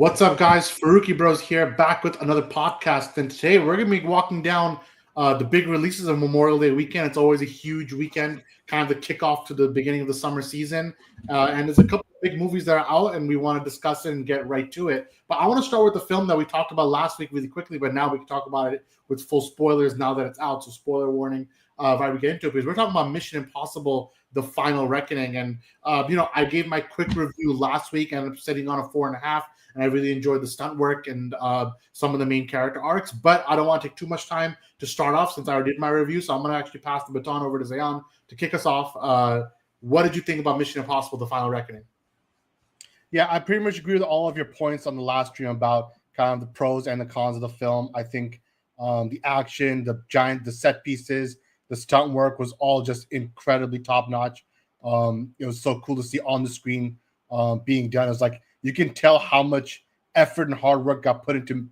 What's up, guys? Farooqi Bros here, back with another podcast. And today we're going to be walking down the big releases of Memorial Day weekend. It's always a huge weekend, kind of the kickoff to the beginning of the summer season. And there's a couple of big movies that are out, and we want to discuss it and get right to it. But I want to start with the film that we talked about last week really quickly, but now we can talk about it with full spoilers now that it's out. So, spoiler warning right we get into it, because we're talking about Mission Impossible: The Final Reckoning. And, I gave my quick review last week, and I'm sitting on a 4.5. And I really enjoyed the stunt work and some of the main character arcs. But I don't want to take too much time to start off since I already did my review. So I'm going to actually pass the baton over to Zayan to kick us off. What did you think about Mission Impossible: The Final Reckoning? Yeah, I pretty much agree with all of your points on the last stream about kind of the pros and the cons of the film. I think the action, the set pieces, the stunt work was all just incredibly top notch. It was so cool to see on the screen being done. It was like you can tell how much effort and hard work got put into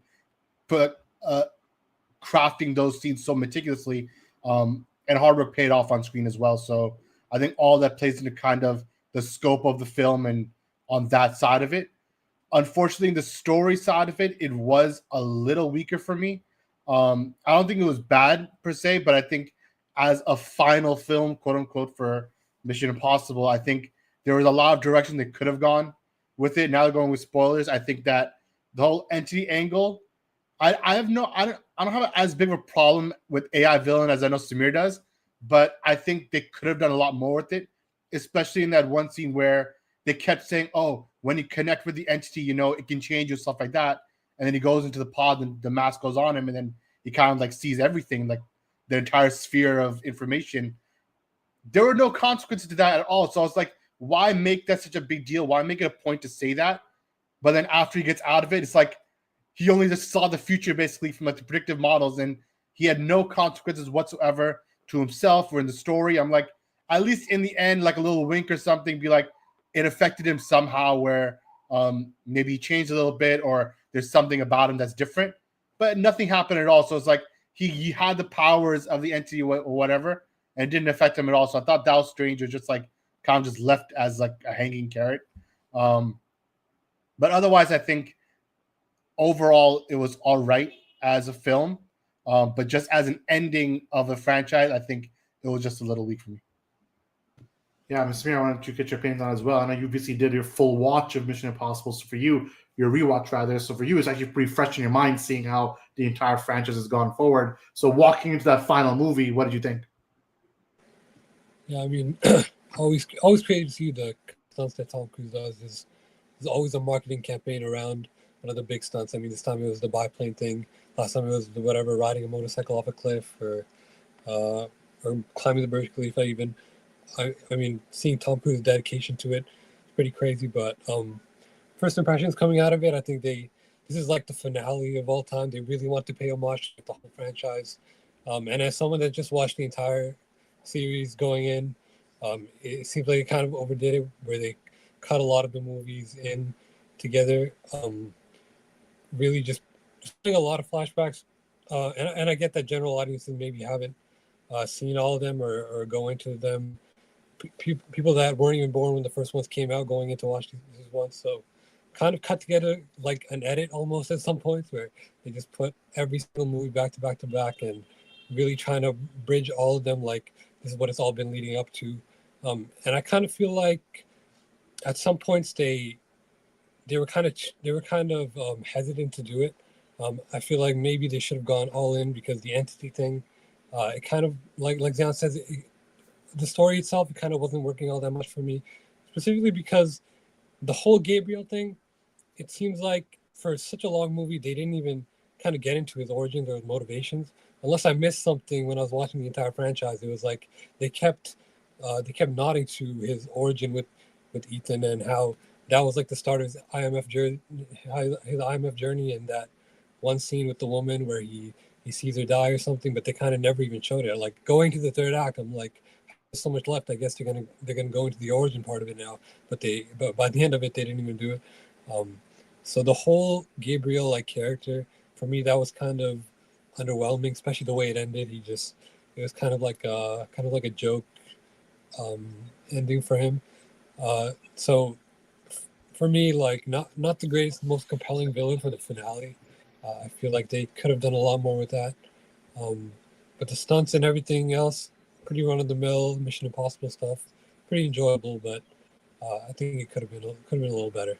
crafting those scenes so meticulously, and hard work paid off on screen as well. So I think all that plays into kind of the scope of the film and on that side of it. Unfortunately, the story side of it, it was a little weaker for me. I don't think it was bad per se, but I think as a final film, quote unquote, for Mission Impossible, I think there was a lot of direction they could have gone with it. Now they're going with spoilers. I think that the whole entity angle, I don't have as big of a problem with AI villain as I know Samir does, but I think they could have done a lot more with it, especially in that one scene where they kept saying, "Oh, when you connect with the entity, it can change you," stuff like that. And then he goes into the pod, and the mask goes on him, and then he kind of like sees everything, like the entire sphere of information. There were no consequences to that at all. So I was like, why make that such a big deal? Why make it a point to say that? But then after he gets out of it, it's like he only just saw the future basically from like the predictive models, and he had no consequences whatsoever to himself or in the story. I'm like, at least in the end, like a little wink or something, be like, it affected him somehow where maybe he changed a little bit or there's something about him that's different. But nothing happened at all. So it's like he had the powers of the entity or whatever, and it didn't affect him at all. So I thought that was strange. It was just like kind of just left as like a hanging carrot. But otherwise, I think overall it was all right as a film. But just as an ending of a franchise, I think it was just a little weak for me. Yeah, Mr. Samir, I wanted to get your opinions on it as well. I know you obviously did your full watch of Mission Impossible. So for you, your rewatch rather. So for you, it's actually pretty fresh in your mind seeing how the entire franchise has gone forward. So walking into that final movie, what did you think? Yeah, I mean, always crazy to see the stunts that Tom Cruise does. There's always a marketing campaign around one of the big stunts. I mean, this time it was the biplane thing. Last time it was the whatever, riding a motorcycle off a cliff or climbing the Burj Khalifa even. I mean, seeing Tom Cruise's dedication to it is pretty crazy. But first impressions coming out of it, I think this is like the finale of all time. They really want to pay homage to the whole franchise. And as someone that just watched the entire series going in, it seems like they kind of overdid it, where they cut a lot of the movies in together. Really just putting a lot of flashbacks. And I get that general audiences maybe haven't seen all of them or go into them. People that weren't even born when the first ones came out going in to watch these ones. So kind of cut together like an edit almost at some points, where they just put every single movie back to back to back and really trying to bridge all of them like this is what it's all been leading up to. And I kind of feel like at some points they were kind of hesitant to do it. I feel like maybe they should have gone all in, because the entity thing, it kind of like Zion says, the story itself, it kind of wasn't working all that much for me, specifically because the whole Gabriel thing, it seems like for such a long movie, they didn't even kind of get into his origins or his motivations. Unless I missed something when I was watching the entire franchise, it was like they kept nodding to his origin with Ethan, and how that was like the start of his IMF journey, and that one scene with the woman where he sees her die or something, but they kind of never even showed it. Like going to the third act, I'm like, there's so much left. I guess they're gonna go into the origin part of it now, but by the end of it, they didn't even do it. So the whole Gabriel like character, for me, that was kind of underwhelming, especially the way it ended. It was kind of like a joke ending for him. So for me, like not the greatest, most compelling villain for the finale. I feel like they could have done a lot more with that. Um, but the stunts and everything else, pretty run of the mill Mission Impossible stuff, pretty enjoyable. But I think it could have been a little better.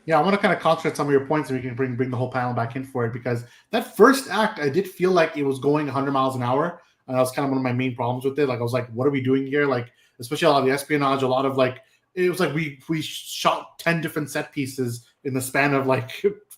Yeah, I want to kind of concentrate some of your points, and we can bring the whole panel back in for it, because that first act, I did feel like it was going 100 miles an hour, and that was kind of one of my main problems with it. Like, I was like, what are we doing here? Like, especially a lot of the espionage, a lot of like, it was like we shot 10 different set pieces in the span of like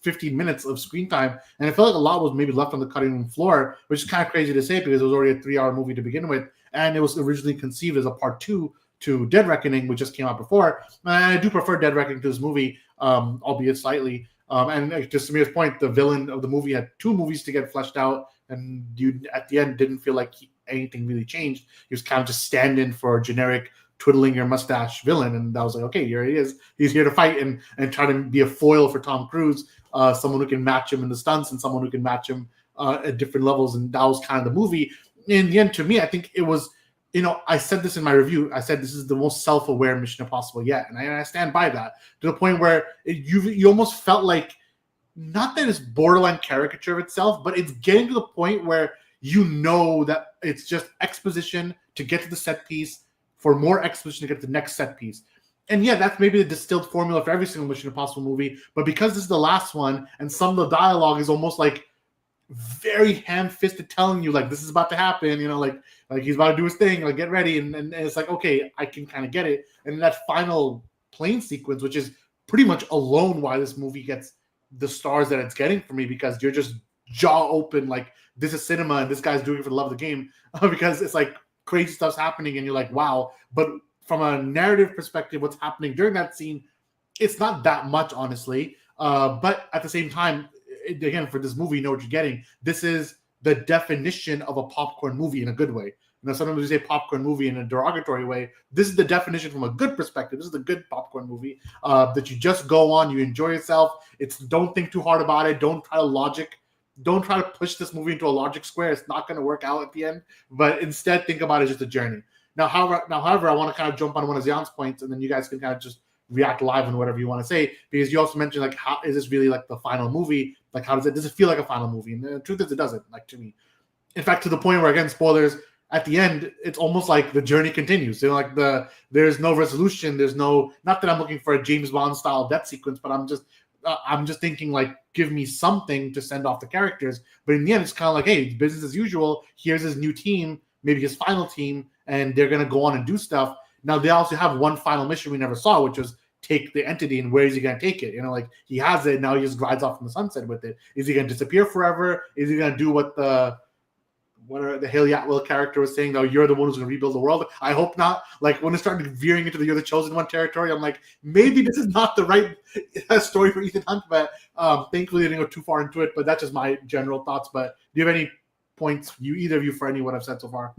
15 minutes of screen time, and I felt like a lot was maybe left on the cutting room floor, which is kind of crazy to say because it was already a 3-hour movie to begin with, and it was originally conceived as a part 2 to Dead Reckoning, which just came out before. And I do prefer Dead Reckoning to this movie, albeit slightly. And to Samir's point, the villain of the movie had 2 movies to get fleshed out, and you at the end didn't feel like anything really changed. He was kind of just stand-in for a generic twiddling your mustache villain, and I was like, okay, here he is. He's here to fight and try to be a foil for Tom Cruise, someone who can match him in the stunts and someone who can match him at different levels. And that was kind of the movie. In the end, to me, I think it was. I said this in my review. I said this is the most self-aware Mission Impossible yet, and I stand by that, to the point where you almost felt like, not that it's borderline caricature of itself, but it's getting to the point where you know that it's just exposition to get to the set piece, for more exposition to get to the next set piece. And yeah, that's maybe the distilled formula for every single Mission Impossible movie, but because this is the last one, and some of the dialogue is almost like very ham-fisted, telling you like this is about to happen, like he's about to do his thing, like get ready, and it's like, okay, I can kind of get it. And that final plane sequence, which is pretty much alone why this movie gets the stars that it's getting for me, because you're just jaw open, like this is cinema and this guy's doing it for the love of the game, because it's like crazy stuff's happening and you're like, wow. But from a narrative perspective, what's happening during that scene, it's not that much, honestly. But at the same time, again, for this movie, you know what you're getting. This is the definition of a popcorn movie in a good way. Sometimes we say popcorn movie in a derogatory way. This is the definition from a good perspective. This is the good popcorn movie that you just go on, you enjoy yourself. Don't think too hard about it. Don't try to push this movie into a logic square. It's not going to work out at the end. But instead, think about it as just a journey. Now, however, I want to kind of jump on one of Zian's points, and then you guys can kind of just react live on whatever you want to say, because you also mentioned, like, how is this really like the final movie? Like, does it feel like a final movie? And the truth is, it doesn't, like, to me. In fact, to the point where, again, spoilers, at the end, it's almost like the journey continues. Like there's no resolution. There's no, not that I'm looking for a James Bond style death sequence, but I'm just thinking, like, give me something to send off the characters. But in the end, it's kind of like, hey, business as usual. Here's his new team, maybe his final team, and they're going to go on and do stuff. Now, they also have one final mission we never saw, which was take the entity, and where is he going to take it? Like, he has it, now he just glides off in the sunset with it. Is he going to disappear forever? Is he going to do what the Haley Atwell character was saying, though, you're the one who's going to rebuild the world? I hope not. Like, when it started veering into the you're the chosen one territory, I'm like, maybe this is not the right story for Ethan Hunt. But thankfully, I didn't go too far into it. But that's just my general thoughts. But do you have any points, either of you, for any of what I've said so far?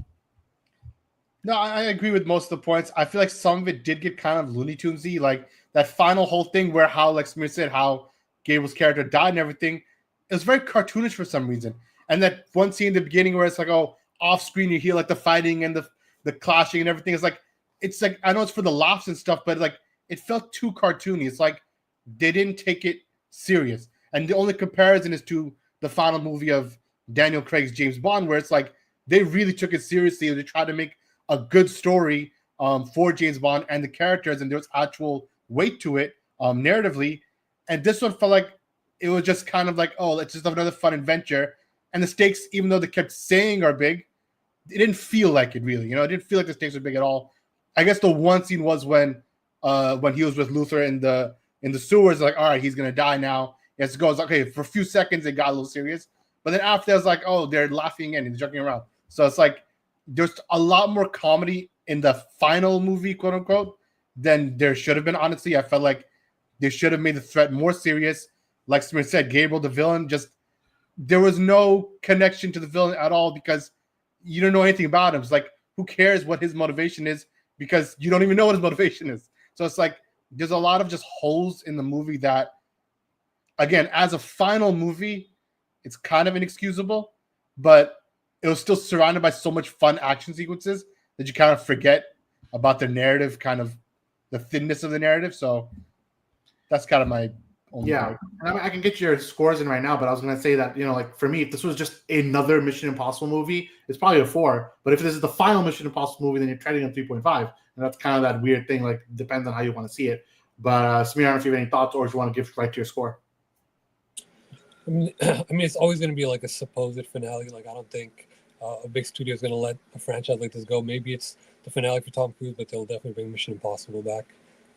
No, I agree with most of the points. I feel like some of it did get kind of Looney Tunesy, like that final whole thing where how, like Samir said, how Gable's character died and everything. It was very cartoonish for some reason. And that one scene in the beginning where it's like, oh, off screen you hear like the fighting and the clashing and everything. It's like I know it's for the laughs and stuff, but like it felt too cartoony. It's like they didn't take it serious. And the only comparison is to the final movie of Daniel Craig's James Bond, where it's like they really took it seriously and they tried to make a good story for James Bond and the characters, and there was actual weight to it narratively. And this one felt like it was just kind of like, oh, let's just have another fun adventure. And the stakes, even though they kept saying are big, it didn't feel like it really. It didn't feel like the stakes were big at all. I guess the one scene was when he was with Luther in the sewers. Like, all right, he's gonna die now. He has to go. It's like, okay, for a few seconds it got a little serious, but then after that, it's like, oh, they're laughing and he's joking around. So it's like there's a lot more comedy in the final movie, quote unquote, than there should have been. Honestly, I felt like they should have made the threat more serious. Like Smith said, Gabriel, the villain, there was no connection to the villain at all because you don't know anything about him. It's like, who cares what his motivation is, because you don't even know what his motivation is. So it's like there's a lot of just holes in the movie that, again, as a final movie, it's kind of inexcusable, but it was still surrounded by so much fun action sequences that you kind of forget about the narrative, kind of the thinness of the narrative. So That's kind of my only Yeah, gripe. and I can get your scores in right now, but I was gonna say that like for me, if this was just another Mission Impossible movie, it's probably a 4. But if this is the final Mission Impossible movie, then you're trending at 3.5, and that's kind of that weird thing. Like depends on how you want to see it. But Samir, I don't know if you have any thoughts or if you want to give right to your score. I mean, it's always going to be like a supposed finale. Like, I don't think a big studio is going to let a franchise like this go. Maybe it's the finale for Tom Cruise, but they'll definitely bring Mission Impossible back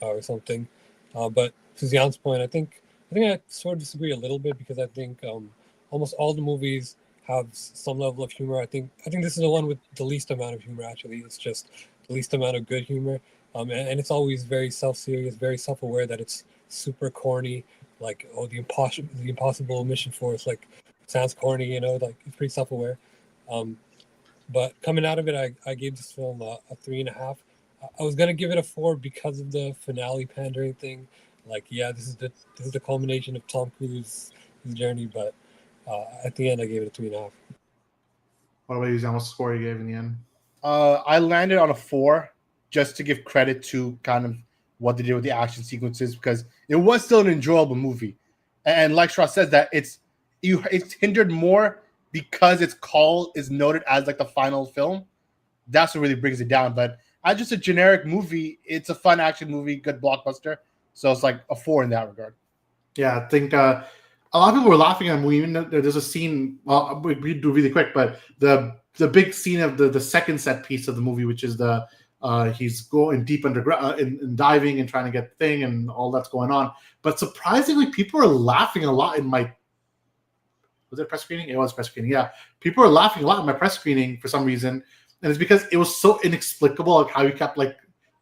or something. But to Zian's point, I think I sort of disagree a little bit because I think almost all the movies have some level of humor. I think this is the one with the least amount of humor. Actually, it's just the least amount of good humor, and it's always very self-serious, very self-aware that it's super corny. Like, the impossible mission force, like, sounds corny, like it's pretty self-aware. But coming out of it, I gave this film a 3.5. I was gonna give it a 4 because of the finale pandering thing. Like, yeah, this is the culmination of Tom Cruise's journey, but at the end I gave it a 3.5. What about you, Zian? What's the score you gave in the end? I landed on a 4 just to give credit to kind of what they did with the action sequences because it was still an enjoyable movie. And like Shra says, that it's hindered more because its call is noted as like the final film. That's what really brings it down. But as just a generic movie, it's a fun action movie, good blockbuster. So it's like a 4 in that regard. Yeah, I think a lot of people were laughing at the movie. Even there's a scene. Well, we do really quick, but the big scene of the second set piece of the movie, which is the he's going deep underground and diving and trying to get the thing and all that's going on. But surprisingly, people are laughing a lot in my. Was it press screening? It was press screening. Yeah, people are laughing a lot in my press screening for some reason, and it's because it was so inexplicable, like how he kept like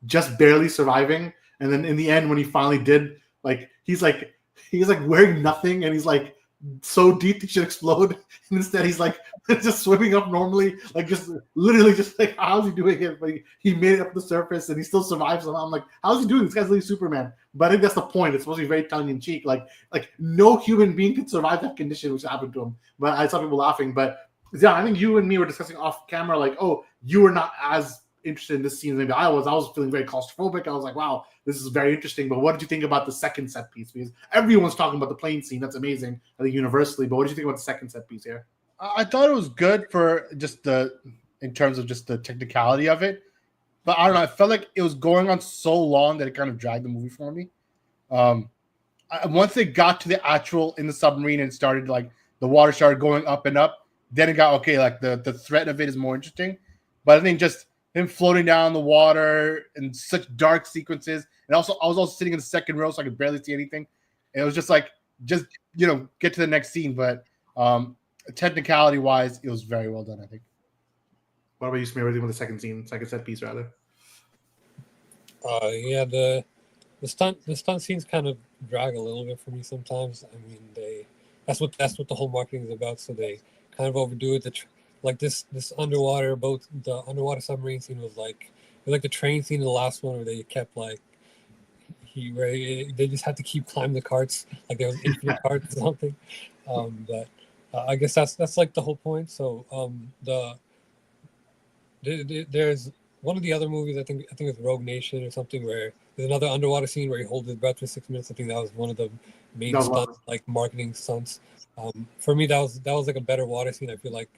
just barely surviving, and then in the end when he finally did, like he's wearing nothing, and he's like so deep he should explode, and instead he's like just swimming up normally, like just literally just like how's he doing it? But he made it up the surface and he still survives somehow. I'm like, how's he doing? This guy's literally Superman. But I think that's the point. It's supposed to be very tongue in cheek. Like no human being could survive that condition which happened to him. But I saw people laughing. But yeah, I think you and me were discussing off camera, like, oh, you were not as interested in this scene. Maybe I was feeling very claustrophobic. I was like, wow, this is very interesting. But what did you think about the second set piece? Because everyone's talking about the plane scene. That's amazing, I think, universally. But what did you think about the second set piece here? I thought it was good for just in terms of just the technicality of it. But I don't know. I felt like it was going on so long that it kind of dragged the movie for me. Once they got to the actual in the submarine and started like the water started going up and up, then it got okay. Like the threat of it is more interesting. But I think just him floating down the water and such dark sequences, and also I was also sitting in the second row, so I could barely see anything. And it was just like get to the next scene. But technicality wise, it was very well done, I think. What about you, Samir? What do you think with the second set piece, rather? Yeah, the stunt scenes kind of drag a little bit for me sometimes. I mean, that's what the whole marketing is about. So they kind of overdo it. Like this underwater boat, the underwater submarine scene was like the train scene in the last one where they kept like they just had to keep climbing the carts like there was infinite carts or something. But I guess that's like the whole point. So there's one of the other movies, I think it's Rogue Nation or something, where there's another underwater scene where he holds his breath for 6 minutes. I think that was one of the main stunts, like marketing stunts. For me, that was like a better water scene. I feel like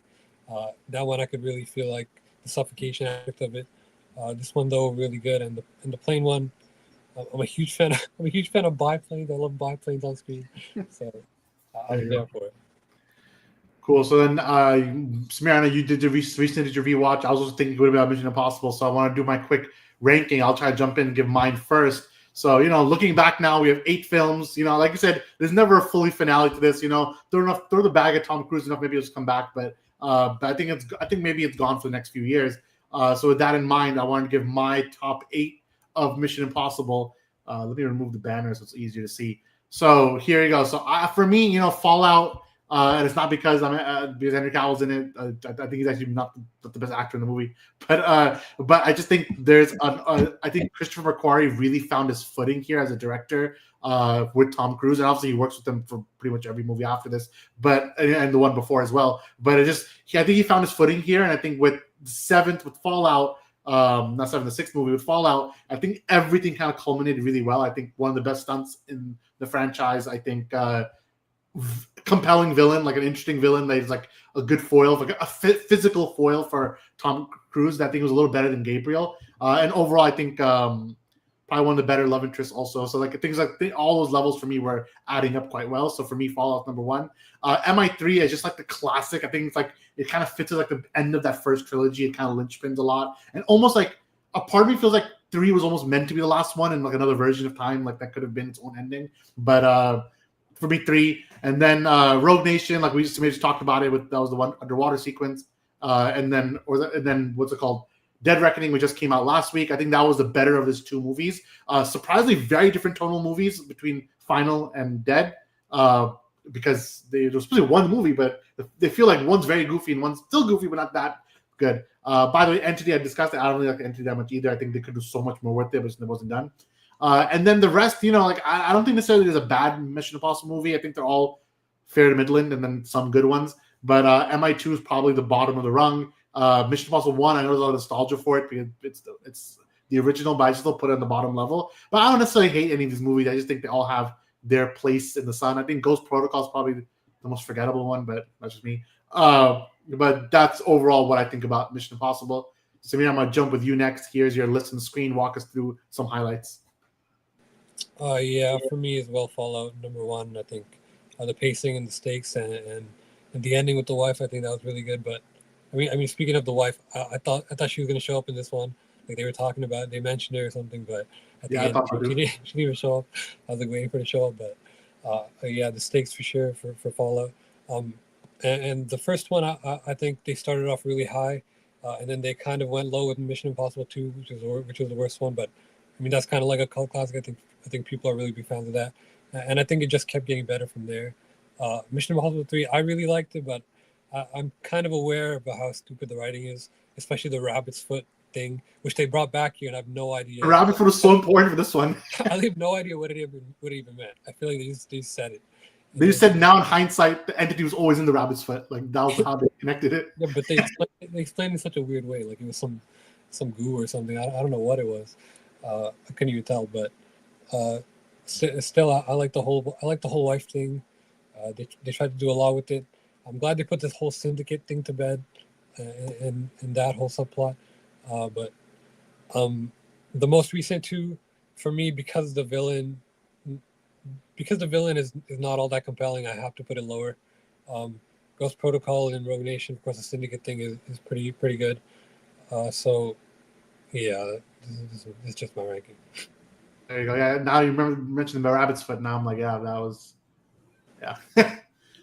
that one I could really feel like the suffocation aspect of it. This one though really good, and the plane one, I'm a huge fan. I'm a huge fan of biplanes. I love biplanes on screen, so I was there for it. Cool. So then, Samir, I know you recently did your rewatch. I was also thinking good about Mission Impossible, so I want to do my quick ranking. I'll try to jump in and give mine first. So, looking back now, we have 8 films. Like I said, there's never a fully finale to this. Throw the bag at Tom Cruise enough, maybe it'll just come back. But I think maybe it's gone for the next few years. So with that in mind, I wanted to give my top 8 of Mission Impossible. Let me remove the banner so it's easier to see. So here you go. So for me, Fallout. And it's not because because Henry Cavill's in it. I think he's actually not the best actor in the movie, but I just think I think Christopher McQuarrie really found his footing here as a director with Tom Cruise, and obviously he works with him for pretty much every movie after this, and the one before as well. But I think he found his footing here, and I think with the 7th with Fallout, not 7, the 6th movie with Fallout, I think everything kind of culminated really well. I think one of the best stunts in the franchise. I think compelling villain, like an interesting villain that is like a good foil, like a physical foil for Tom Cruise. That I think was a little better than Gabriel. And overall, I think probably one of the better love interests also. So like things like all those levels for me were adding up quite well. So for me, Fallout number 1. MI3 is just like the classic. I think it's like it kind of fits at like the end of that first trilogy. It kind of linchpins a lot, and almost like a part of me feels like 3 was almost meant to be the last one, and like another version of time, like that could have been its own ending. But for me, 3, and then Rogue Nation, like we just talked about it with that was the one underwater sequence, and then what's it called? Dead Reckoning, which just came out last week. I think that was the better of his 2 movies. Surprisingly, very different tonal movies between Final and Dead, because there's supposed to be one movie, but they feel like one's very goofy and one's still goofy, but not that good. By the way, Entity, I discussed it. I don't really like Entity that much either. I think they could do so much more with it, but it wasn't done. And then the rest, like I don't think necessarily there's a bad Mission Impossible movie. I think they're all fair to middling, and then some good ones. But MI2 is probably the bottom of the rung. Mission Impossible 1, I know there's a lot of nostalgia for it because it's the original, but I just still put it on the bottom level. But I don't necessarily hate any of these movies. I just think they all have their place in the sun. I think Ghost Protocol is probably the most forgettable one, but that's just me. But that's overall what I think about Mission Impossible. Samir, I'm going to jump with you next. Here's your list on the screen. Walk us through some highlights. Yeah, for me as well, Fallout number 1. I think the pacing and the stakes and the ending with the wife, I think that was really good. But I mean, speaking of the wife, I thought she was going to show up in this one. Like they were talking about, they mentioned her or something, but at the end, she didn't even show up. I was like waiting for her to show up, but yeah, the stakes for sure for Fallout. And the first one, I think they started off really high, and then they kind of went low with Mission Impossible 2, which was the worst one. But I mean, that's kind of like a cult classic. I think people are really big fans of that, and I think it just kept getting better from there. Mission Impossible 3, I really liked it, but I'm kind of aware about how stupid the writing is, especially the rabbit's foot thing, which they brought back here, and I have no idea. Rabbit's foot was so important for this one. I have no idea what it even meant. I feel like they just said it. They just said now in hindsight, the entity was always in the rabbit's foot. Like that was how they connected it. Yeah, but they explained it in such a weird way. Like it was some goo or something. I don't know what it was. I couldn't even tell. But still, I like the whole wife thing. They tried to do a lot with it. I'm glad they put this whole syndicate thing to bed, and that whole subplot. But the most recent 2, for me, because the villain is not all that compelling, I have to put it lower. Ghost Protocol and Rogue Nation, of course, the syndicate thing is pretty good. So yeah, this is just my ranking. There you go. Yeah, now you mentioned the rabbit's foot. Now I'm like, yeah, that was, yeah.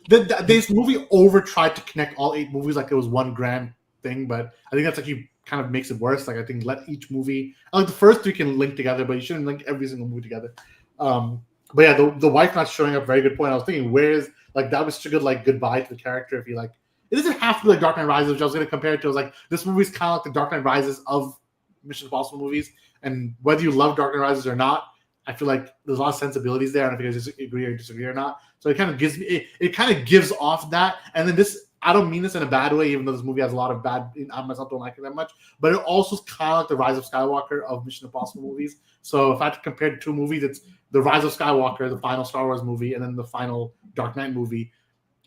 This movie over tried to connect all 8 movies like it was one grand thing, but I think that's actually kind of makes it worse. Like I think let each movie, like the first 3 can link together, but you shouldn't link every single movie together. But yeah, the wife not showing up, very good point. I was thinking, where's like that was such a good like goodbye to the character. If you like, it doesn't have to be like Dark Knight Rises, which I was going to compare it to. I was like, this movie's kind of like the Dark Knight Rises of Mission Impossible movies, and whether you love Dark Knight Rises or not, I feel like there's a lot of sensibilities there. I don't know if you guys agree or disagree or not. So it kind of gives me, it kind of gives off that. And then this, I don't mean this in a bad way, even though this movie has a lot of bad, I myself don't like it that much, but it also is kind of like the Rise of Skywalker of Mission Impossible movies. So if I had to compare the 2 movies, it's the Rise of Skywalker, the final Star Wars movie, and then the final Dark Knight movie.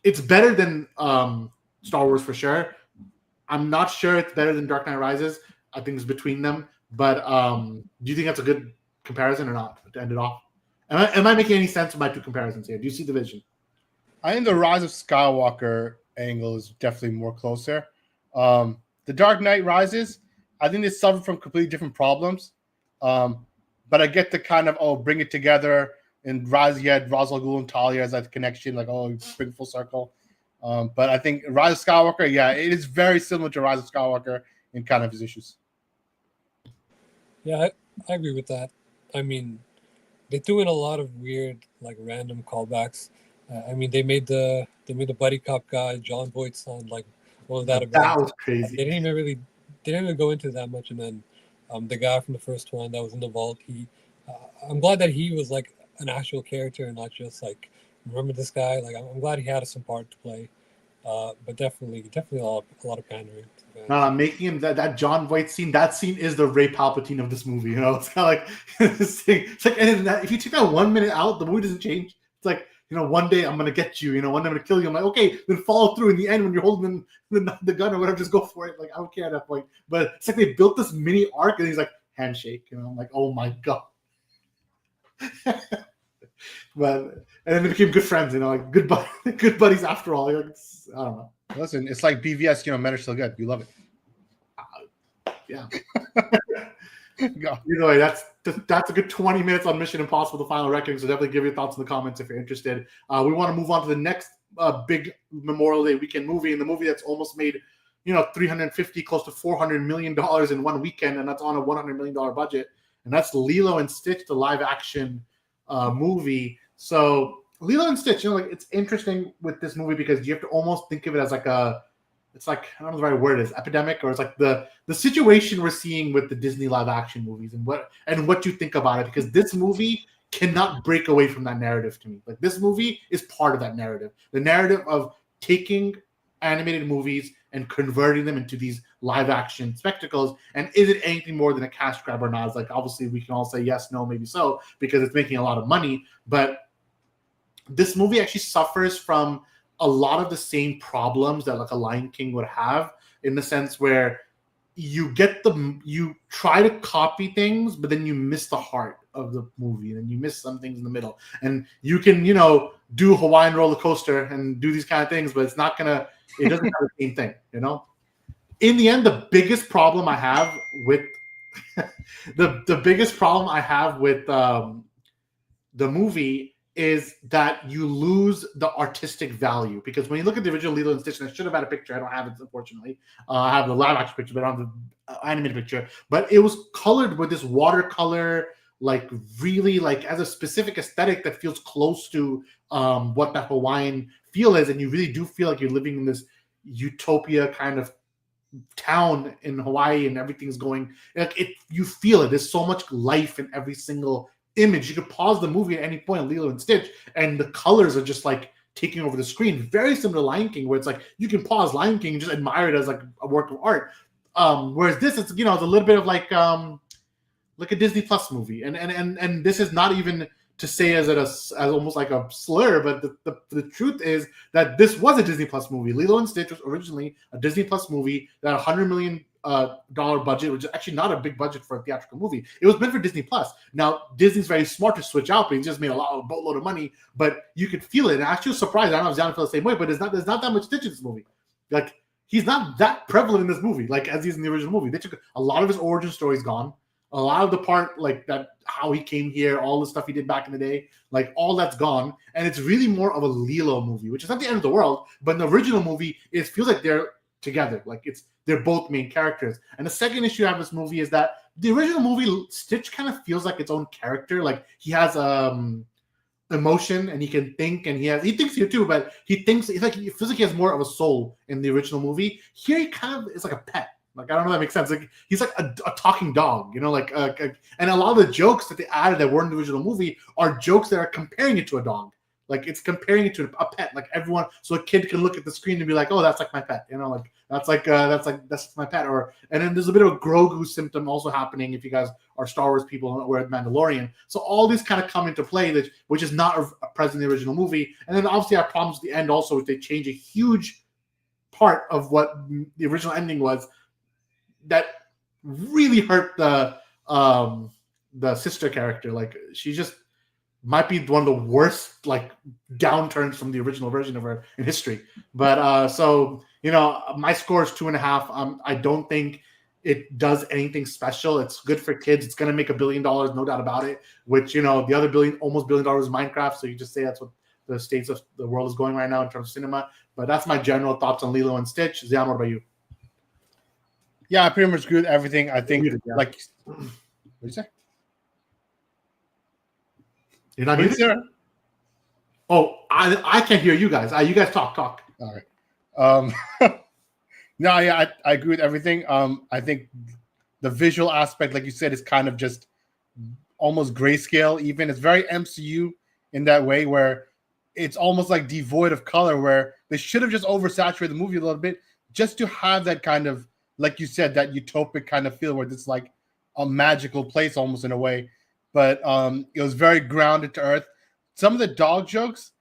It's better than Star Wars for sure. I'm not sure it's better than Dark Knight Rises. I think it's between them. But do you think that's a good comparison or not to end it off? Am I making any sense with my 2 comparisons here? Do you see the vision? I think the Rise of Skywalker angle is definitely more closer. The Dark Knight Rises, I think they suffer from completely different problems. But I get the kind of, bring it together. And Rise, you had Ra's al Ghul and Talia as that connection, like, bring full circle. But I think Rise of Skywalker, yeah, it is very similar to Rise of Skywalker in kind of his issues. Yeah, I agree with that. I mean, they threw in a lot of weird, like random callbacks. I mean, they made the buddy cop guy John Boyd's son, like, what was that about? That was crazy. They didn't even go into that much. And then the guy from the first one that was in the vault, I'm glad that he was like an actual character and not just like, remember this guy? Like, I'm glad he had some part to play. But definitely a lot of pandering. No, making him that John Voight scene. That scene is the Ray Palpatine of this movie. You know, it's kind of like this thing. It's like, and if you take that 1 minute out, the movie doesn't change. It's like, one day I'm gonna get you. One day I'm gonna kill you. I'm like, okay, then follow through in the end when you're holding the gun or whatever. Just go for it. Like, I don't care at that point. But it's like they built this mini arc, and he's like, handshake. I'm like, oh my god. But and then they became good friends. Like good buddies after all. Like, I don't know. Listen, it's like BVS. Men are still good. You love it. Yeah. Either way, that's a good 20 minutes on Mission Impossible: The Final Reckoning. So definitely give your thoughts in the comments if you're interested. We want to move on to the next big Memorial Day weekend movie, and the movie that's almost made 350 close to $400 million in one weekend, and that's on a $100 million budget, and that's Lilo and Stitch, the live action movie. So Lilo and Stitch, it's interesting with this movie because you have to almost think of it as like it's like, I don't know the right word is, epidemic, or it's like the situation we're seeing with the Disney live action movies and what you think about it, because this movie cannot break away from that narrative to me. Like, this movie is part of that narrative. The narrative of taking animated movies and converting them into these live action spectacles. And is it anything more than a cash grab or not? It's like, obviously we can all say yes, no, maybe so, because it's making a lot of money. But this movie actually suffers from a lot of the same problems that like a Lion King would have, in the sense where you try to copy things, but then you miss the heart of the movie, and you miss some things in the middle. And you can, do Hawaiian roller coaster and do these kind of things, but it doesn't have the same thing, In the end, the biggest problem I have with the biggest problem I have with the movie is that you lose the artistic value, because when you look at the original Lilo and Stitch, and I should have had a picture, I don't have it, unfortunately. I have the live action picture, but I don't have the animated picture. But it was colored with this watercolor, like really like as a specific aesthetic that feels close to what that Hawaiian feel is, and you really do feel like you're living in this utopia kind of town in Hawaii, and everything's going like it. You feel it. There's so much life in every single image. You could pause the movie at any point in Lilo and Stitch, and the colors are just like taking over the screen. Very similar to Lion King, where it's like you can pause Lion King and just admire it as like a work of art. Whereas this, it's it's a little bit of like a Disney Plus movie, and this is not even to say as almost like a slur, but the truth is that this was a Disney Plus movie. Lilo and Stitch was originally a Disney Plus movie that $100 million dollar budget, which is actually not a big budget for a theatrical movie. It was meant for Disney Plus. Now Disney's very smart to switch out, but he just made a boatload of money. But you could feel it, and I actually was surprised. I don't know if Zion felt the same way, but there's not that much Stitch in this movie. Like, he's not that prevalent in this movie, like as he's in the original movie. They took a lot of his origin story's gone. A lot of the part, like that, how he came here, all the stuff he did back in the day, like all that's gone. And it's really more of a Lilo movie, which is not the end of the world. But in the original movie, it feels like they're together. Like they're both main characters. And the second issue I have this movie is that the original movie, Stitch kind of feels like its own character. Like, he has emotion, and he can think, and he thinks here too, but he feels like he has more of a soul in the original movie. Here he kind of is like a pet. Like, I don't know if that makes sense. Like, he's like a talking dog, and a lot of the jokes that they added that were in the original movie are jokes that are comparing it to a dog. Like, it's comparing it to a pet. Like, everyone, so a kid can look at the screen and be like, "Oh, that's like my pet," like that's my pet. And then there's a bit of a Grogu symptom also happening if you guys are Star Wars people and we're Mandalorian. So all these kind of come into play, which is not present in the original movie. And then obviously our problems at the end also, if they change a huge part of what the original ending was, that really hurt the sister character. Like, she just might be one of the worst like downturns from the original version of her in history. But so my score is 2.5. I don't think it does anything special. It's good for kids. It's gonna make $1 billion, no doubt about it. Which the other almost $1 billion is Minecraft. So you just say that's what the states of the world is going right now in terms of cinema. But that's my general thoughts on Lilo and Stitch. Zion, what about you? Yeah, I pretty much agree with everything. I think, like, what did you say? You're not muted? Oh, I can't hear you guys. You guys talk. All right. No, yeah, I agree with everything. I think the visual aspect, like you said, is kind of just almost grayscale. Even it's very MCU in that way, where it's almost like devoid of color, where they should have just oversaturated the movie a little bit just to have that kind of, like you said, that utopic kind of feel where it's like a magical place almost in a way. But it was very grounded to earth. Some of the dog jokes,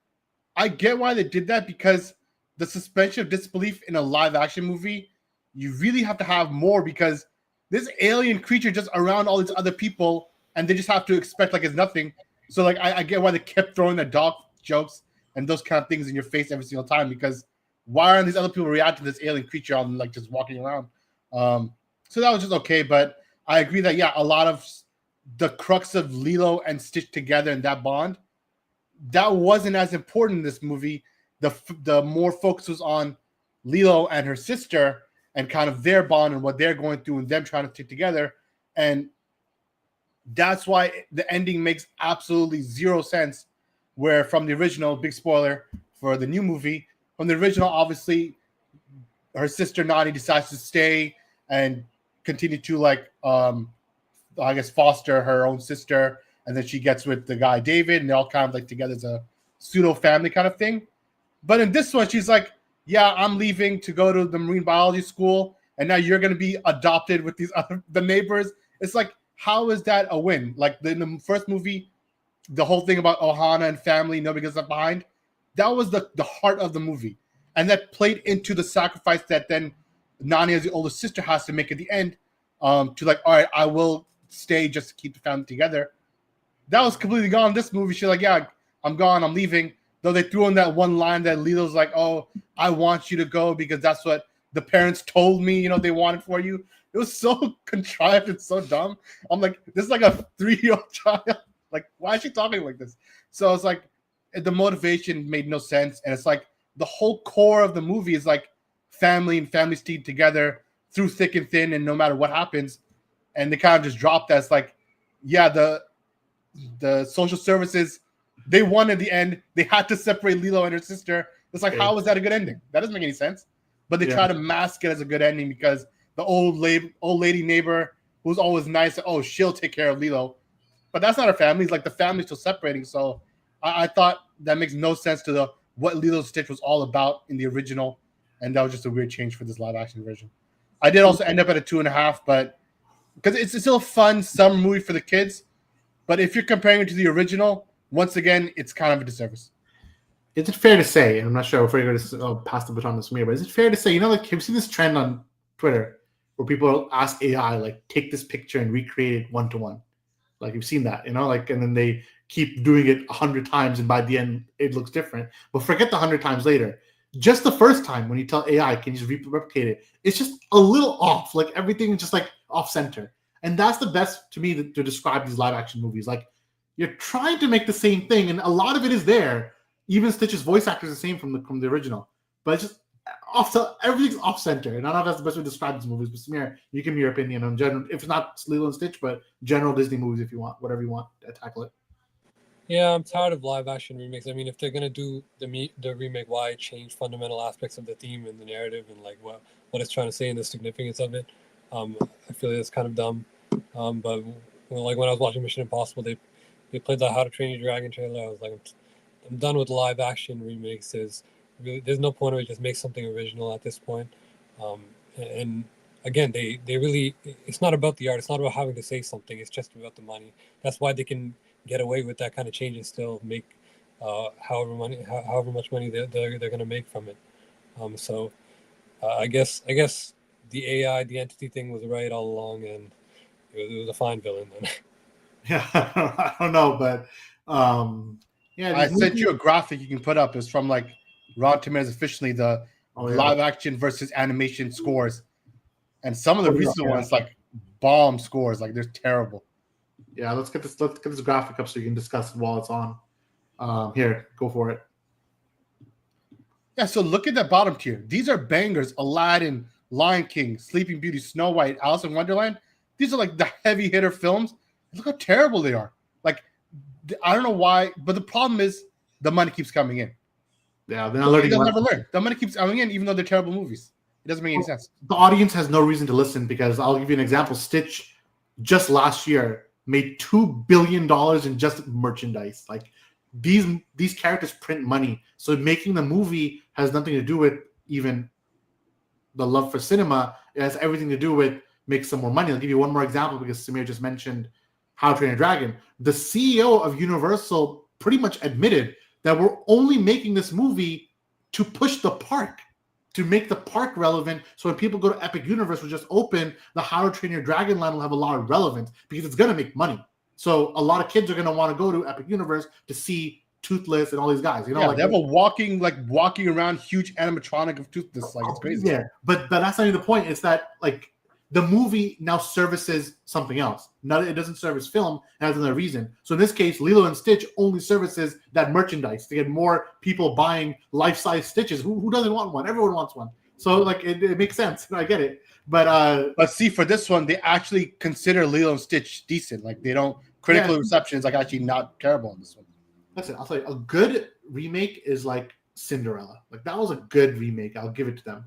I get why they did that, because the suspension of disbelief in a live action movie, you really have to have more, because this alien creature just around all these other people and they just have to expect like it's nothing. So like I get why they kept throwing the dog jokes and those kind of things in your face every single time, because why aren't these other people reacting to this alien creature on like just walking around? So that was just okay, but I agree that a lot of the crux of Lilo and Stitch together and that bond, that wasn't as important in this movie. The more focus was on Lilo and her sister and kind of their bond and what they're going through and them trying to stick together. And that's why the ending makes absolutely zero sense. Where from the original, big spoiler for the new movie, from the original, obviously, her sister Nani decides to stay and continue to I guess foster her own sister, and then she gets with the guy David, and they're all kind of like together as a pseudo family kind of thing. But in this one, she's like, "Yeah, I'm leaving to go to the marine biology school, and now you're going to be adopted with the neighbors." It's like, how is that a win? Like in the first movie, the whole thing about Ohana and family, nobody gets left behind. That was the heart of the movie, and that played into the sacrifice that then Nani, as the older sister, has to make at the end. To like, all right, I will stay just to keep the family together. That was completely gone in this movie. She's like, "Yeah, I'm gone. I'm leaving." Though they threw in that one line that Lilo's like, "Oh, I want you to go because that's what the parents told me, they wanted for you." It was so contrived and so dumb. I'm like, this is like a 3-year-old child. Like, why is she talking like this? So it's like the motivation made no sense. And it's like the whole core of the movie is like family and family stayed together through thick and thin, and no matter what happens. And they kind of just dropped that. It's like, the social services, they won in the end. They had to separate Lilo and her sister. It's like, how is that a good ending? That doesn't make any sense. But they try to mask it as a good ending because the old lady neighbor who's always nice, she'll take care of Lilo. But that's not her family. It's like the family's still separating. So I thought that makes no sense to what Lilo and Stitch was all about in the original. And that was just a weird change for this live action version. I did also end up at a 2.5, but because it's still a fun summer movie for the kids. But if you're comparing it to the original, once again, it's kind of a disservice. Is it fair to say, and I'm not sure if we're going to pass the baton to Samir, but is it fair to say, like, have you seen this trend on Twitter where people ask AI, like, take this picture and recreate it one-to-one? Like, you've seen that, like, and then they keep doing it 100 times, and by the end, it looks different. But forget the 100 times later. Just the first time when you tell AI, can you just replicate it? It's just a little off. Like, everything is just, like, off-center. And that's the best, to me, to describe these live-action movies. Like, you're trying to make the same thing, and a lot of it is there. Even Stitch's voice actor is the same from the original. But it's just everything's off-center. And I don't know if that's the best way to describe these movies. But Samir, you give me your opinion on general, if it's not Lilo and Stitch, but general Disney movies if you want, whatever you want to tackle it. Yeah, I'm tired of live-action remakes. I mean, if they're gonna do the remake, why change fundamental aspects of the theme and the narrative and like what it's trying to say and the significance of it? I feel like it's kind of dumb. But like when I was watching Mission Impossible, they played the How to Train Your Dragon trailer. I was like, I'm done with live-action remakes. There's no point of it. Just make something original at this point. And again, they really, it's not about the art. It's not about having to say something. It's just about the money. That's why they can get away with that kind of change and still make however much money they're going to make from it. So I guess the AI, the entity thing was right all along, and it was a fine villain then. Yeah, I don't know, but I sent you a graphic you can put up. It's from like Rotten Tomatoes officially, the live action versus animation scores, and some of the recent ones like bomb scores, like they're terrible. Yeah, let's get this graphic up so you can discuss it while it's on. Here, go for it. Yeah, so look at that bottom tier. These are bangers: Aladdin, Lion King, Sleeping Beauty, Snow White, Alice in Wonderland. These are like the heavy hitter films. Look how terrible they are. Like, I don't know why, but the problem is the money keeps coming in. Yeah, they're not learning. They'll never learn. The money keeps coming in, even though they're terrible movies. It doesn't make any sense. The audience has no reason to listen because I'll give you an example. Stitch just last year made $2 billion in just merchandise. Like, these characters print money. So making the movie has nothing to do with even the love for cinema. It has everything to do with make some more money. I'll give you one more example because Samir just mentioned How to Train Your Dragon. The CEO of Universal pretty much admitted that we're only making this movie to push the park, to make the park relevant. So when people go to Epic Universe, which just open, the How to Train Your Dragon line will have a lot of relevance because it's going to make money. So a lot of kids are going to want to go to Epic Universe to see Toothless and all these guys. You know, yeah, like they have a walking around huge animatronic of Toothless. Like, it's crazy. Yeah, but that's not even the point. It's that like the movie now services something else. Not it doesn't service film. It has another reason. So in this case, Lilo and Stitch only services that merchandise to get more people buying life-size Stitches. Who doesn't want one? Everyone wants one. So like it makes sense. I get it. But see, for this one, they actually consider Lilo and Stitch decent. Like, they don't critical reception is like actually not terrible in this one. Listen, I'll tell you, a good remake is like Cinderella. Like that was a good remake. I'll give it to them.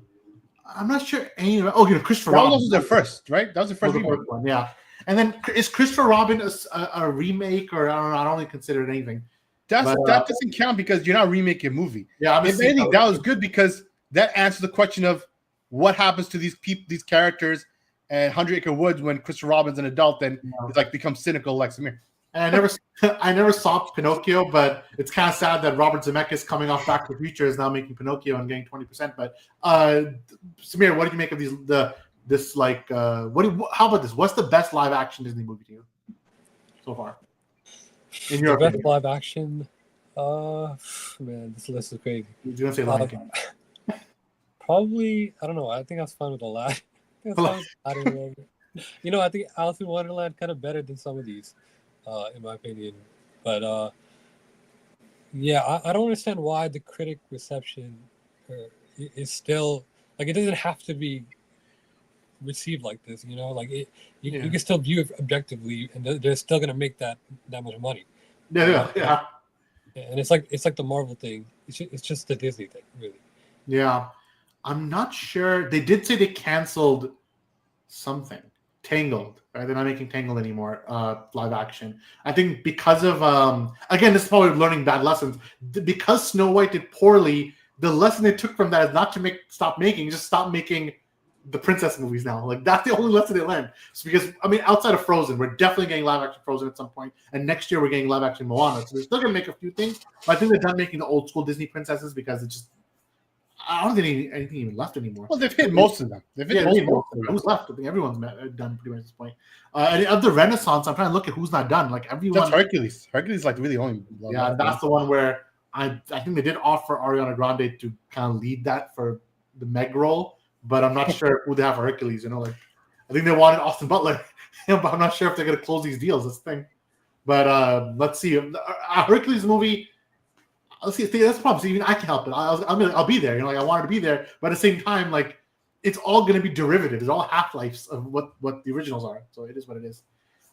I'm not sure any. Christopher Robin. That was their first, right? That was the first one, yeah. And then is Christopher Robin a remake, or I don't know? I don't really consider it anything. That doesn't count because you're not remaking a movie. Yeah, if anything, that was good because that answers the question of what happens to these people, these characters, and 100 Acre Woods when Christopher Robin's an adult and it's like becomes cynical like Samir. And I never saw Pinocchio, but it's kind of sad that Robert Zemeckis, coming off Back to the Future, is now making Pinocchio and getting 20%. But Samir, what did you make of how about this? What's the best live action Disney movie to you so far? In your best live action, man, this list is crazy. You're gonna say Lion King? Probably, I don't know. I think I was fine with Aladdin. I think Alice in Wonderland kind of better than some of these. In my opinion, but I don't understand why the critic reception is still like it doesn't have to be received like this. You can still view it objectively, and they're still gonna make that much money. Yeah. And it's like the Marvel thing. It's just the Disney thing, really. Yeah, I'm not sure. They did say they canceled something. Tangled, right? They're not making Tangled anymore, live action. I think because of again, this is probably learning bad lessons. Because Snow White did poorly, the lesson they took from that is not to stop making the princess movies now. Like that's the only lesson they learned. So because outside of Frozen, we're definitely getting live action Frozen at some point, and next year we're getting live action Moana. So they're still gonna make a few things, but I think they're done making the old school Disney princesses because it's just. I don't think anything even left anymore. Well, they've hit most of them. They've hit most of them. Who's left? I think everyone's done pretty much at this point. And of the Renaissance, I'm trying to look at who's not done. Like everyone. That's Hercules. Hercules is like really only. Yeah, that's the one where I think they did offer Ariana Grande to kind of lead that for the Meg role, but I'm not sure who they have for Hercules. I think they wanted Austin Butler, but I'm not sure if they're going to close these deals. This thing. But let's see. Hercules movie. Let's see, that's the problem. So even I can help it. I'll be there. I wanted to be there, but at the same time, like it's all going to be derivative. It's all half-lives of what the originals are. So it is what it is.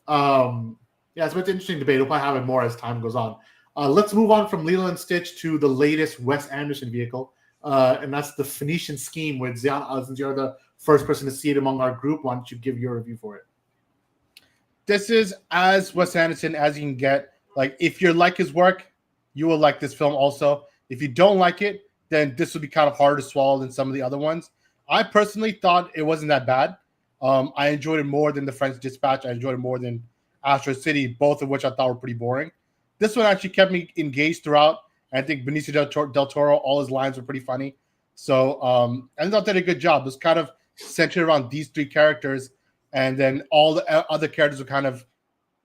So it's an interesting debate. We'll probably have it more as time goes on. Let's move on from Lilo and Stitch to the latest Wes Anderson vehicle, and that's the Phoenician Scheme with Zion. Since you're the first person to see it among our group, why don't you give your review for it? This is as Wes Anderson as you can get. Like if you like his work, you will like this film also. If you don't like it, then this will be kind of harder to swallow than some of the other ones. I personally thought it wasn't that bad. I enjoyed it more than The French Dispatch. I enjoyed it more than Astro City, both of which I thought were pretty boring. This one actually kept me engaged throughout. I think Benicio del Toro, all his lines were pretty funny. So I thought they did a good job. It was kind of centered around these three characters, and then all the other characters were kind of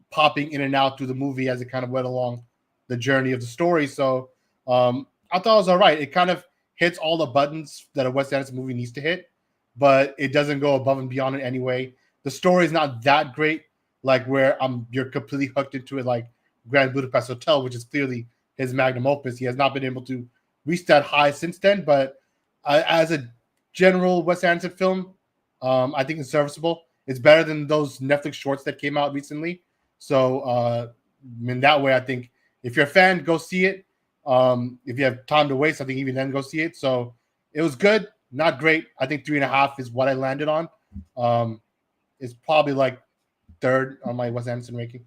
popping in and out through the movie as it kind of went along the journey of the story. So I thought it was all right. It kind of hits all the buttons that a Wes Anderson movie needs to hit, but it doesn't go above and beyond in any way. The story is not that great, like where you're completely hooked into it, like Grand Budapest Hotel, which is clearly his magnum opus. He has not been able to reach that high since then, but as a general Wes Anderson film, I think it's serviceable. It's better than those Netflix shorts that came out recently. So in that way, I think if you're a fan, go see it. If you have time to waste, I think even then go see it. So it was good, not great. I think 3.5 is what I landed on. It's probably like third on my Wes Anderson ranking.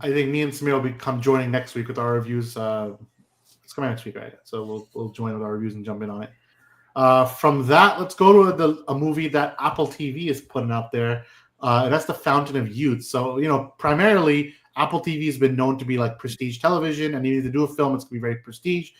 I think me and Samir will come joining next week with our reviews. It's coming next week, right? So we'll join with our reviews and jump in on it. From that, let's go to a movie that Apple TV is putting out there. And that's The Fountain of Youth. So, primarily Apple TV has been known to be like prestige television, and you need to do a film, it's going to be very prestige.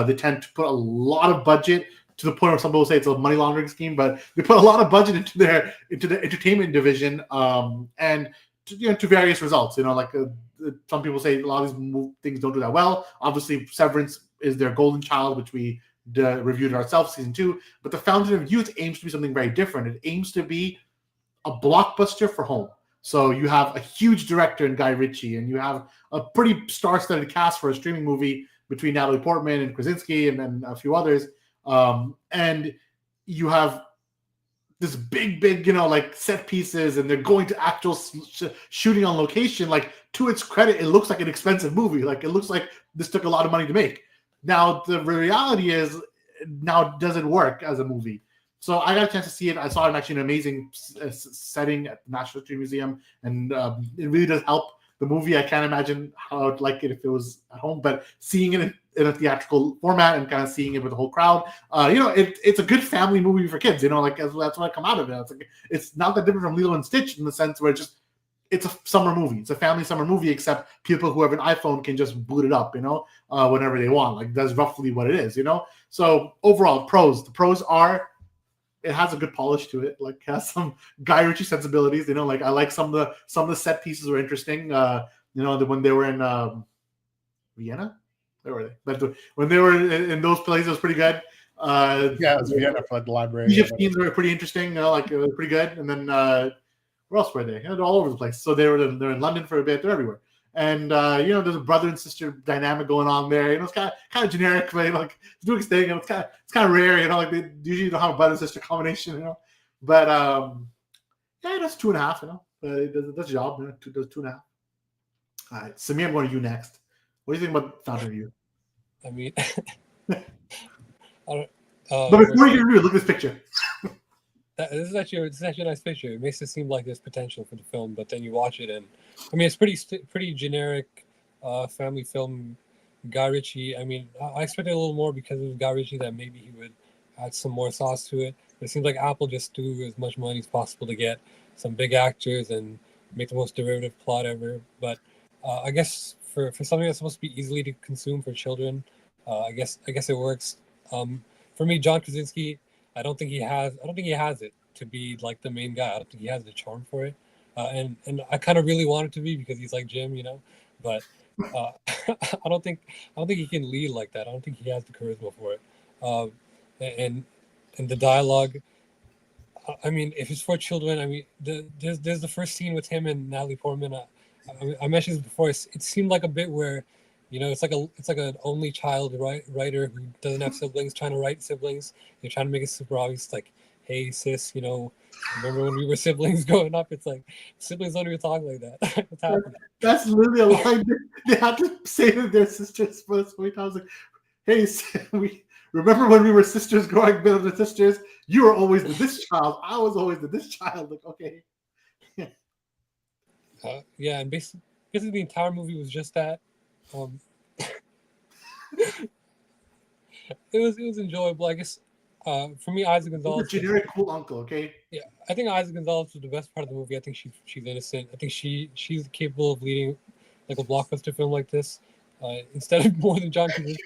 They tend to put a lot of budget to the point where some people say it's a money laundering scheme, but they put a lot of budget into the entertainment division, and to various results. Some people say a lot of these things don't do that well. Obviously, Severance is their golden child, which we reviewed ourselves, season 2. But The Fountain of Youth aims to be something very different. It aims to be a blockbuster for home. So you have a huge director in Guy Ritchie, and you have a pretty star-studded cast for a streaming movie between Natalie Portman and Krasinski and a few others. And you have this big, like set pieces, and they're going to actual shooting on location. Like, to its credit, it looks like an expensive movie. Like, it looks like this took a lot of money to make. Now, the reality is, now it doesn't work as a movie. So I got a chance to see it. I saw it actually in an amazing setting at the National History Museum, and it really does help the movie. I can't imagine how I'd like it if it was at home, but seeing it in a theatrical format and kind of seeing it with the whole crowd, it's a good family movie for kids. Like that's what I come out of it. It's not that different from Lilo and Stitch in the sense where it's a summer movie. It's a family summer movie, except people who have an iPhone can just boot it up, whenever they want. Like, that's roughly what it is, So overall, the pros are, it has a good polish to it. Like, has some Guy Ritchie sensibilities. Like, I like some of the set pieces were interesting. When they were in Vienna, where were they? But when they were in those places, it was pretty good. It was Vienna for the library. Egypt scenes were pretty interesting. Like, it was pretty good. And then where else were they? They're all over the place. So they're in London for a bit. They're everywhere. And there's a brother and sister dynamic going on there. It's kind of generic, but like, it's doing its thing. And it's kind of rare. Like, they usually don't have a brother and sister combination. But that's 2.5. But it does the job. It does 2.5. All right, Samir, I'm going to you next. What do you think about Fountain of Youth? I mean, but before you review, look at this picture. This is actually a nice picture. It makes it seem like there's potential for the film, but then you watch it, and I mean, it's pretty generic family film. Guy Ritchie. I mean, I expected a little more because it was Guy Ritchie, that maybe he would add some more sauce to it. But it seems like Apple just threw as much money as possible to get some big actors and make the most derivative plot ever. But I guess for something that's supposed to be easily to consume for children, I guess it works. For me, John Krasinski, I don't think he has it to be like the main guy. I don't think he has the charm for it. And I kind of really want it to be because he's like Jim, but I don't think he can lead like that. I don't think he has the charisma for it. And the dialogue, I mean, if it's for children, I mean, there's the first scene with him and Natalie Portman. I mentioned this before. It seemed like a bit where, it's like an only child writer who doesn't have siblings trying to write siblings. They're trying to make it super obvious, like, hey sis, remember when we were siblings growing up? It's like, siblings don't even talk like that. What's happening? That's literally a line they have to say to their sisters for so many times. Like, hey, we remember when we were sisters growing up with the sisters? You were always this child. I was always this child. Like, okay. Yeah, and basically the entire movie was just that. It was enjoyable, I guess. For me, Isaac Gonzalez. He's a generic cool uncle, okay? Yeah, I think Isaac Gonzalez was the best part of the movie. I think she's innocent. I think she's capable of leading like a blockbuster film like this. Instead of more than John Krasinski,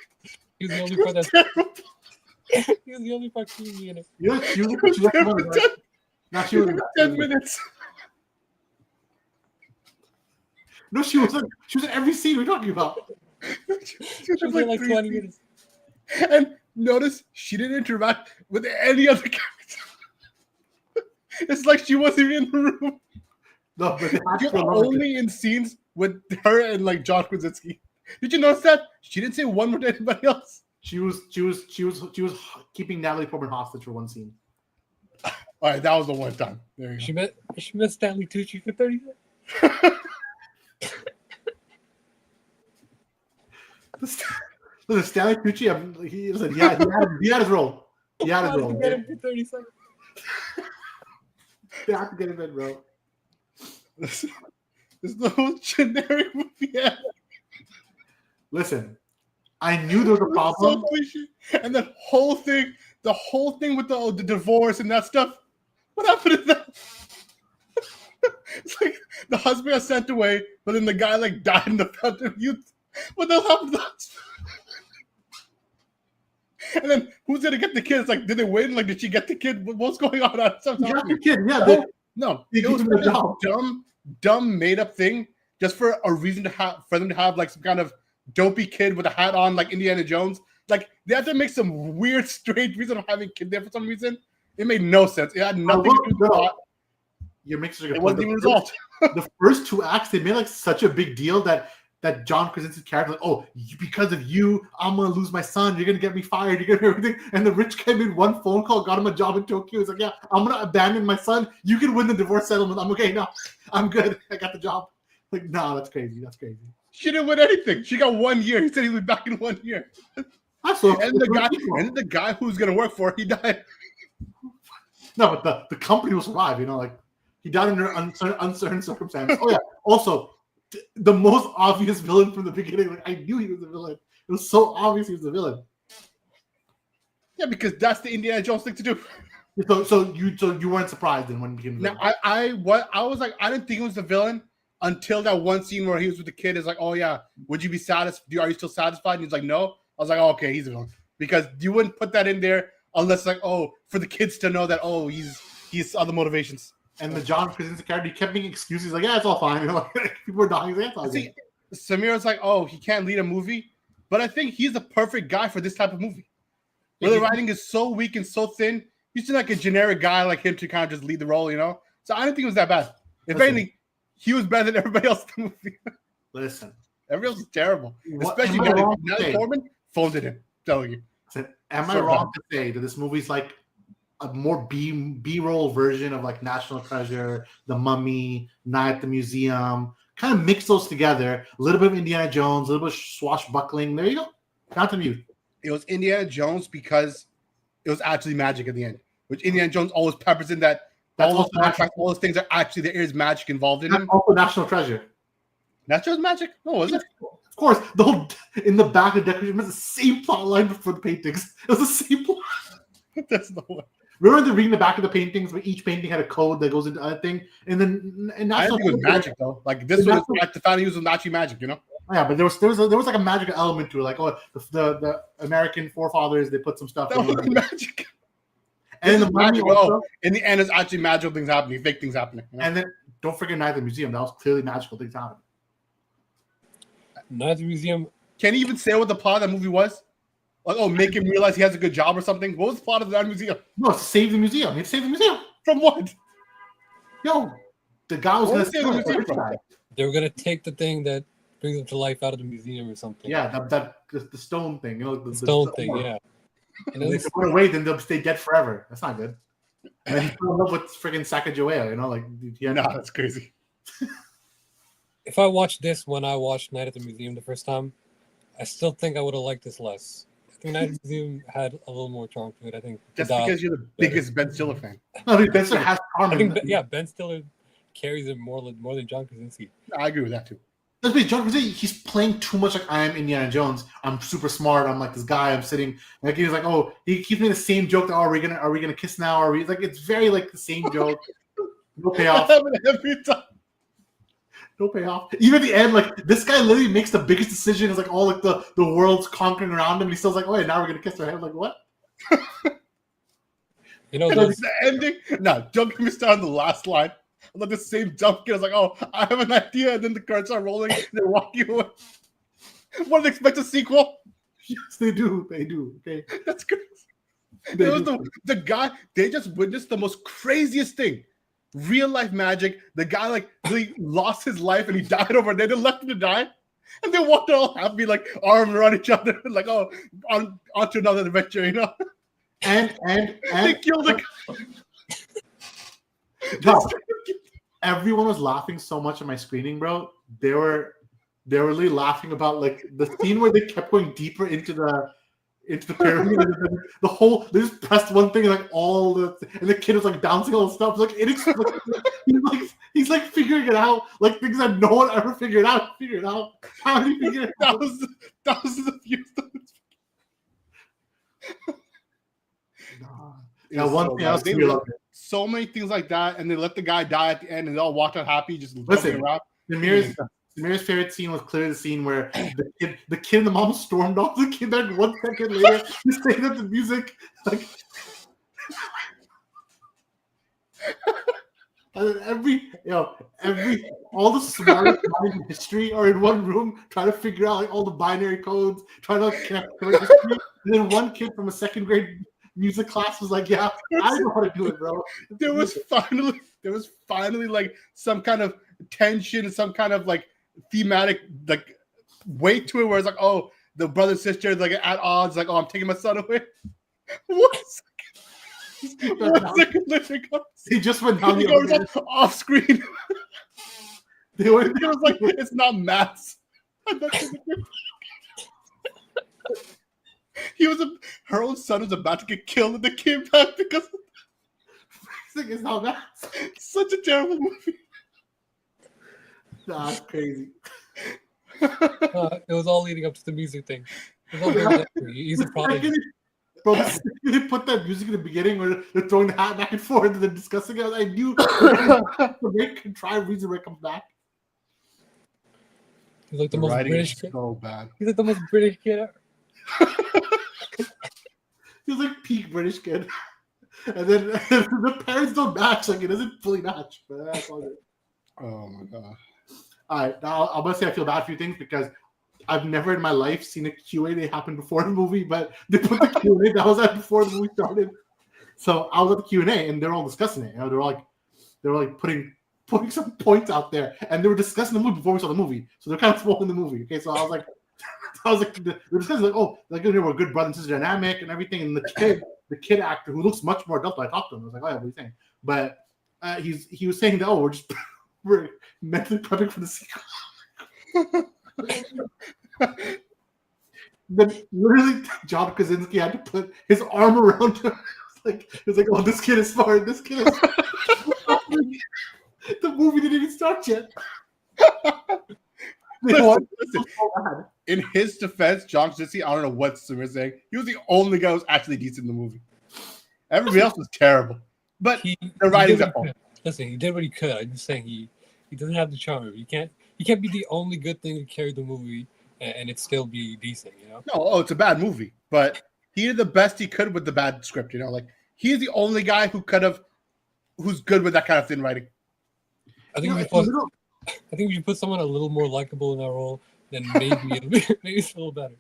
he was the only part that's. He was the only part creepy in it. Yeah, she was. Not she was 10 minutes. No, she was in every scene we're talking about. She was like 20 minutes. And notice she didn't interact with any other character. It's like she wasn't even in the room. No, but she was only in scenes with her and like John Krasinski. Did you notice that? She didn't say one word to anybody else. She was keeping Natalie Portman hostage for one scene. All right, that was the one time. There you go. She met Stanley Tucci for 30 minutes. Listen, Stanley Tucci, he had his role. He had his role. Get him for 30 seconds. They have to get him in, bro. It's the most generic movie ever. Listen, I knew there was a problem. So cliche. And the whole thing with the divorce and that stuff. What happened to that? It's like the husband got sent away, but then the guy like died in the fountain of youth. What the hell happened to that? And then who's gonna get the kid? It's like, did they win? Like, did she get the kid? What's going on? You got the kid, yeah. It was such a dumb made up thing just for a reason for them to have like some kind of dopey kid with a hat on, like Indiana Jones. Like they had to make some weird, strange reason of having a kid there for some reason. It made no sense. It had nothing to do with the plot. You're mixing it wasn't even resolved. The first 2 acts, they made like such a big deal that John Krasinski's character, like, oh, because of you, I'm gonna lose my son. You're gonna get me fired. You're gonna everything. And the rich guy made one phone call, got him a job in Tokyo. He's like, yeah, I'm gonna abandon my son. You can win the divorce settlement. I'm okay now. I'm good. I got the job. Like, no, that's crazy. That's crazy. She didn't win anything. She got 1 year. He said he was back in 1 year. And the guy who's gonna work for it, he died. No, but the company will survive. Like he died under uncertain circumstances. Oh yeah. Also, the most obvious villain from the beginning. Like I knew he was the villain. It was so obvious he was the villain. Yeah, because that's the Indiana Jones thing to do. So you weren't surprised then when he became the villain. I was like, I didn't think he was the villain until that one scene where he was with the kid. Is like, oh yeah, would you be satisfied? Are you still satisfied? And he's like, no. I was like, oh, okay, he's a villain, because you wouldn't put that in there unless like, oh, for the kids to know that, oh, he's other motivations. And the John Krasinski character, he kept making excuses like, yeah, it's all fine. Like, people are dying. Like, see, Samira's like, oh, he can't lead a movie, but I think he's the perfect guy for this type of movie. Where the writing is so weak and so thin, he's just like a generic guy like him to kind of just lead the role, So I didn't think it was that bad. If anything, he was better than everybody else in the movie. Listen, everybody else is terrible, especially Natalie Portman folded him. Telling you. Am I wrong to say that this movie's like a more B-roll version of like National Treasure, The Mummy, Night at the Museum? Kind of mix those together. A little bit of Indiana Jones, a little bit of swashbuckling. There you go. Fountain of Youth. It was Indiana Jones because it was actually magic at the end, which Indiana Jones always peppers in that. All those things are actually, there is magic involved in them. Also National Treasure. National Magic? No, was it? Of course. The whole in the back of the decoration was the same plot line for the paintings. It was the same plot. That's no way. Remember reading the back of the paintings where each painting had a code that goes into other thing? And then I think it was magic though. Like this was like the Fountain was actually magic, Yeah, but there was like a magical element to it. Like, oh, the American forefathers, they put some stuff that was magic. And the Mummy also, in the end, it's actually magical things happening, fake things happening. And then don't forget Night at the Museum. That was clearly magical things happening. Night at the Museum. Can you even say what the plot of that movie was? Like, oh, make him realize he has a good job or something? What was the plot of that museum? No, it's to save the museum. He had to save the museum. From what? Yo, the guy was going to save the museum. They were going to take the thing that brings them to life out of the museum or something. Yeah, the stone thing. The stone thing, yeah. And if they run away, then they'll stay dead forever. That's not good. And then he fell in love with freaking Sacagawea, No, that's crazy. If I watched this when I watched Night at the Museum the first time, I still think I would have liked this less. I think Night at the Museum had a little more charm to it. I think just because you're the biggest Ben Stiller fan. No, I mean, Ben Stiller has charm. Ben Stiller carries it more than John Krasinski. I agree with that too. John Krasinski, he's playing too much like I am Indiana Jones. I'm super smart. I'm like this guy. I'm sitting like he's like, oh, he keeps making the same joke. That, oh, are we gonna kiss now? Are we like? It's very like the same joke. No payoff. Every time. No payoff. Even at the end, like this guy literally makes the biggest decision. It's like all like the world's conquering around him. And he's still like, oh, yeah, now we're gonna kiss her. I'm like, what? The ending. No, don't get me started on the last line. I love the same jump kid. I was like, oh, I have an idea. And then the cards are rolling. And they're walking away. What, they expect a sequel? Yes, they do. They do. Okay. That's crazy. It was the guy, they just witnessed the most craziest thing. Real life magic. The guy like really lost his life and he died over there. They left him to die. And they walked all happy, like arms around each other, like, oh, on to another adventure, And they killed the guy. No, everyone was laughing so much at my screening, bro. They were really laughing about like the scene where they kept going deeper into into the pyramid. And the whole they just pressed one thing, and like and the kid was like bouncing all the stuff, like inexplicably. he's like figuring it out, like things that no one ever figured out. How did he figure it out? That was the view. Yeah, one thing else we love it. So many things like that, and they let the guy die at the end, and they all walk out happy, just listen. Samir's favorite scene was clearly the scene where the kid and the mom stormed off. The kid, like 1 second later, he's saying that the music, like, and all the smartest minds in history are in one room trying to figure out like all the binary codes, trying to connect history. And then one kid from a second grade music class was like, "Yeah, I know how to do it, bro." There was finally like some kind of tension and some kind of like thematic like weight to it, where it's like, oh, the brother and sister like at odds, like, oh, I'm taking my son away. One second later, he just went down the off screen. It was like, it's not maths. Her own son was about to get killed, and they came back because it's not that. Such a terrible movie. Nah, it's crazy. It was all leading up to the music thing. He's a problem. Bro, they put that music in the beginning where they're throwing the hat back and forth and then discussing it. I knew the make contrived reason where it comes back. He's like the most British kid. So bad. He's like the most British kid ever. He's like peak British kid. And then the parents don't match. Like, it doesn't fully match. But that's all good. Oh, my God. All right. Now, I'm going to say I feel bad for you things because I've never in my life seen a Q&A that happened before the movie, but they put the Q&A that was at before the movie started. So I was at the Q&A, and they're all discussing it. You know, they were like putting some points out there, and they were discussing the movie before we saw the movie. So they're kind of spoiling the movie. Okay, so I was like, they're discussing like, oh, like we're a good brother and sister dynamic and everything. And the kid actor who looks much more adult, I talked to him. I was like, oh yeah, what are you saying? But he was saying that, oh, we're mentally prepping for the sequel. Then literally John Krasinski had to put his arm around him. It was like, oh, this kid is smart. This kid is smart. The movie didn't even start yet. Listen, in his defense, John Krasinski, I don't know what Samir's saying. He was the only guy who was actually decent in the movie. Everybody else was terrible. But the writing's at fault. Listen, he did what he could. I'm just saying he doesn't have the charm. He can't be the only good thing to carry the movie and it still be decent, you know? No, it's a bad movie, but he did the best he could with the bad script, you know? Like, he's the only guy who's good with that kind of thin writing. I think we should put someone a little more likable in that role, then maybe it's a little better.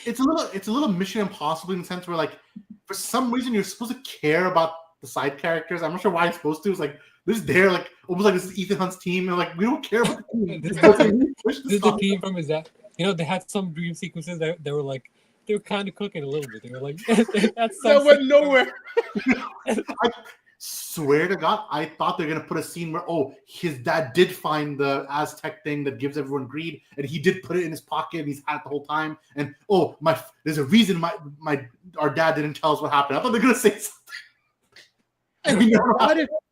It's a little Mission Impossible in the sense where, like, for some reason you're supposed to care about the side characters. I'm not sure why you're supposed to. It's like this is there, like almost like this is Ethan Hunt's team, and like we don't care about the team. This is the team from his dad. You know, they had some dream sequences that they were kind of cooking a little bit. They were like, that went nowhere. I swear to God, I thought they're gonna put a scene where his dad did find the Aztec thing that gives everyone greed, and he did put it in his pocket, and he's had it the whole time. And there's a reason our dad didn't tell us what happened. I thought they're gonna say something.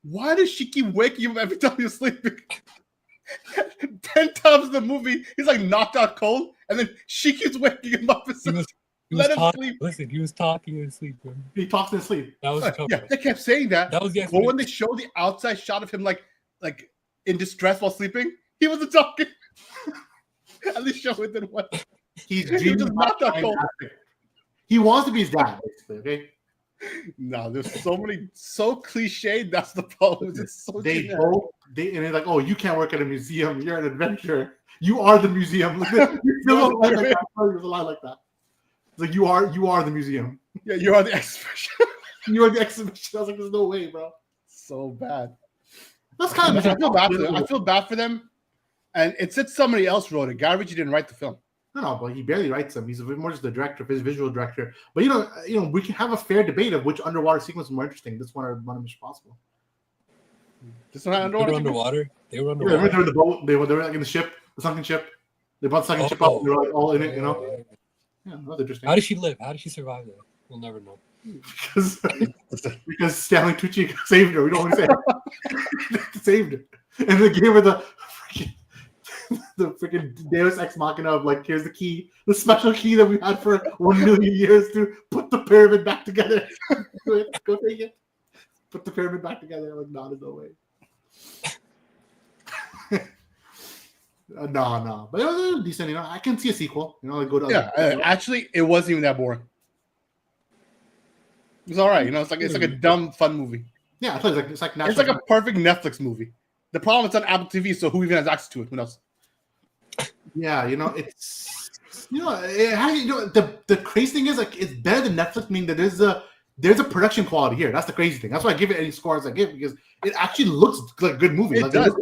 Why does she keep waking him every time he's sleeping? 10 times in the movie, he's like knocked out cold, and then she keeps waking him up. Let him sleep. Listen, he was talking in sleep. Man. He talks in sleep. That was yeah. They kept saying that. That was the but when they show the outside shot of him like in distress while sleeping, he wasn't talking. At least show it then what. He's just knocked out cold. He wants to be his dad, basically. Okay. No, there's so cliched. That's the problem. It's so they're like, oh, you can't work at a museum. You're an adventurer. You are the museum. There's a line like that. It's like you are the museum. Yeah, you are the exhibition. You are the exhibition. I was like, there's no way, bro. So bad. That's kind of. I feel bad for them, and it said somebody else wrote it. Guy Ritchie didn't write the film. No, but he barely writes them. He's more just the director, his visual director. But you know, we can have a fair debate of which underwater sequence is more interesting. This one or one of Mission Impossible. This one underwater. They were underwater. They were in the boat. They were like in the ship, the sunken ship. They brought the sunken ship up. And they were like all in it, you know. Yeah, that's interesting. How did she live? How did she survive that? We'll never know. because Stanley Tucci saved her. We don't want to say saved her, and they gave her the freaking Deus Ex Machina of like, here's the key, the special key that we had for 1 million years to put the pyramid back together. Go take it. Put the pyramid back together. Like, no, there's no way. No, but it was decent. You know, I can see a sequel. You know, like go to actually, it wasn't even that boring. It was all right. You know, it's like a dumb, fun movie. Yeah, I thought it's like a perfect Netflix movie. The problem it's on Apple TV, so who even has access to it? Who knows? Yeah, you know, it's the crazy thing is like it's better than Netflix, meaning that there's a production quality here. That's the crazy thing. That's why I give it any scores I give, because it actually looks like a good movie. It does.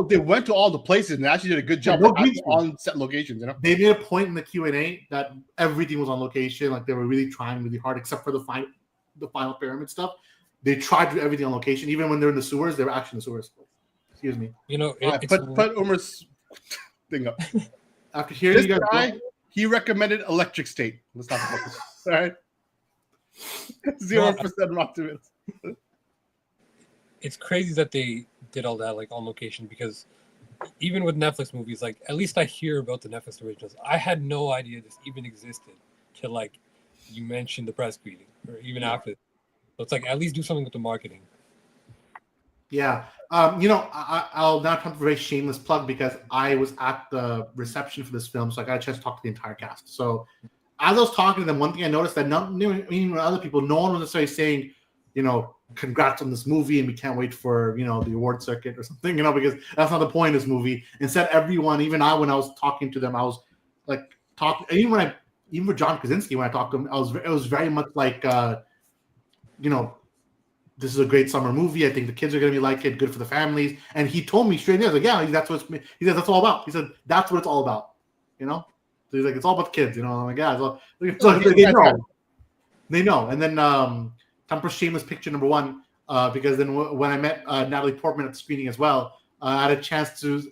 They went to all the places and they actually did a good job on set locations. You know, they made a point in the Q&A that everything was on location. Like they were really trying really hard, except for the final pyramid stuff. They tried to do everything on location. Even when they're in the sewers, they were actually in the sewers. Excuse me. You know, put Umer's thing up. After hearing this guy, he recommended Electric State. Let's talk about this. All right. 0% optimism. It's crazy that they did all that like on location, because even with Netflix movies, like at least I hear about the Netflix originals. I had no idea this even existed till like you mentioned the press screening, or even after. So it's like at least do something with the marketing. Yeah. You know, I'll now come to a very shameless plug because I was at the reception for this film, so I got a chance to talk to the entire cast. So as I was talking to them, one thing I noticed that even other people, no one was necessarily saying, you know, congrats on this movie and we can't wait for, you know, the award circuit or something, you know, because that's not the point of this movie. Instead, everyone, even when I was talking to them, I was like even with John Krasinski, when I talked to him, it was very much like, you know, this is a great summer movie. I think the kids are going to be like it, good for the families. And he told me straight in, like, yeah, that's what he said. That's all about. He said that's what it's all about. You know, so he's like, it's all about the kids. You know, I'm like, yeah, they know. And then time for shameless picture number one, because then when I met Natalie Portman at the screening as well, I had a chance to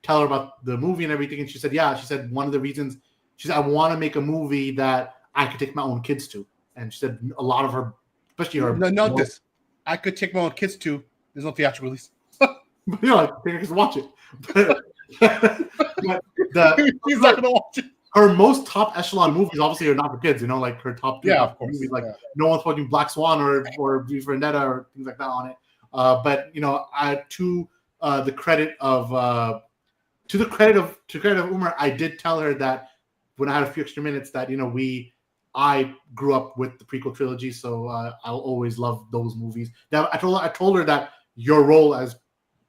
tell her about the movie and everything, and she said, yeah, she said one of the reasons, she said, I want to make a movie that I could take my own kids to, and she said a lot of her. Especially her. Note this. I could take my own kids to. There's no theatrical release. You know, like, they can watch it. He's not gonna watch it. Her most top echelon movies obviously are not for kids. You know, like her top of course, movies, like no one's watching Black Swan or V for Vendetta or things like that on it. But you know, to the credit of Umar, I did tell her that when I had a few extra minutes that, you know, I grew up with the prequel trilogy, so I'll always love those movies. Now, I told her that your role as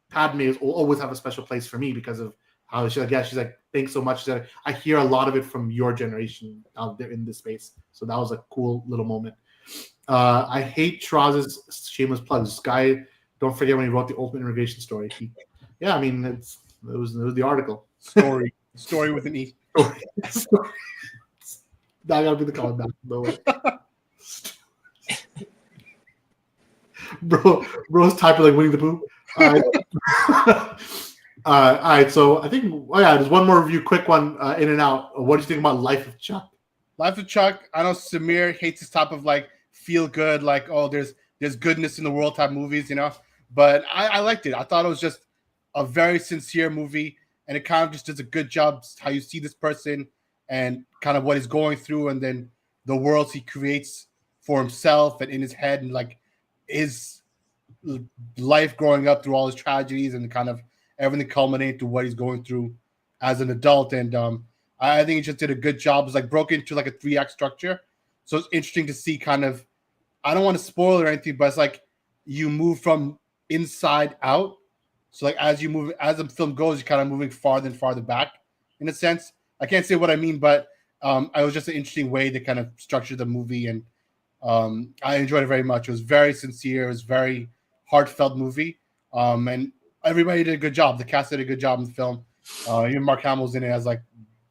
Padme will always have a special place for me because of how she's like, yeah, she's like, thanks so much. She said, I hear a lot of it from your generation out there in this space. So that was a cool little moment. I hate Shiraz's shameless plugs. This guy, don't forget when he wrote the Ultimate Immigration Story. I mean, it was the article. Story with an E. Story. That gotta be the comment back, no way. Bro's typing like Winnie the Pooh. All right, so I think there's one more review, quick one, in and out. What do you think about Life of Chuck? Life of Chuck. I know Samir hates this type of like feel good, like, oh, there's goodness in the world type movies, you know. But I liked it. I thought it was just a very sincere movie, and it kind of just does a good job how you see this person and kind of what he's going through, and then the worlds he creates for himself and in his head, and like his life growing up through all his tragedies and kind of everything culminating to what he's going through as an adult. And I think he just did a good job. It's like broken into like a 3-act structure. So it's interesting to see kind of, I don't want to spoil or anything, but it's like you move from inside out. So like as the film goes, you're kind of moving farther and farther back in a sense. I can't say what I mean, but it was just an interesting way to kind of structure the movie, and I enjoyed it very much. It was very sincere. It was very heartfelt movie, and everybody did a good job. The cast did a good job in the film. Even Mark Hamill's in it as like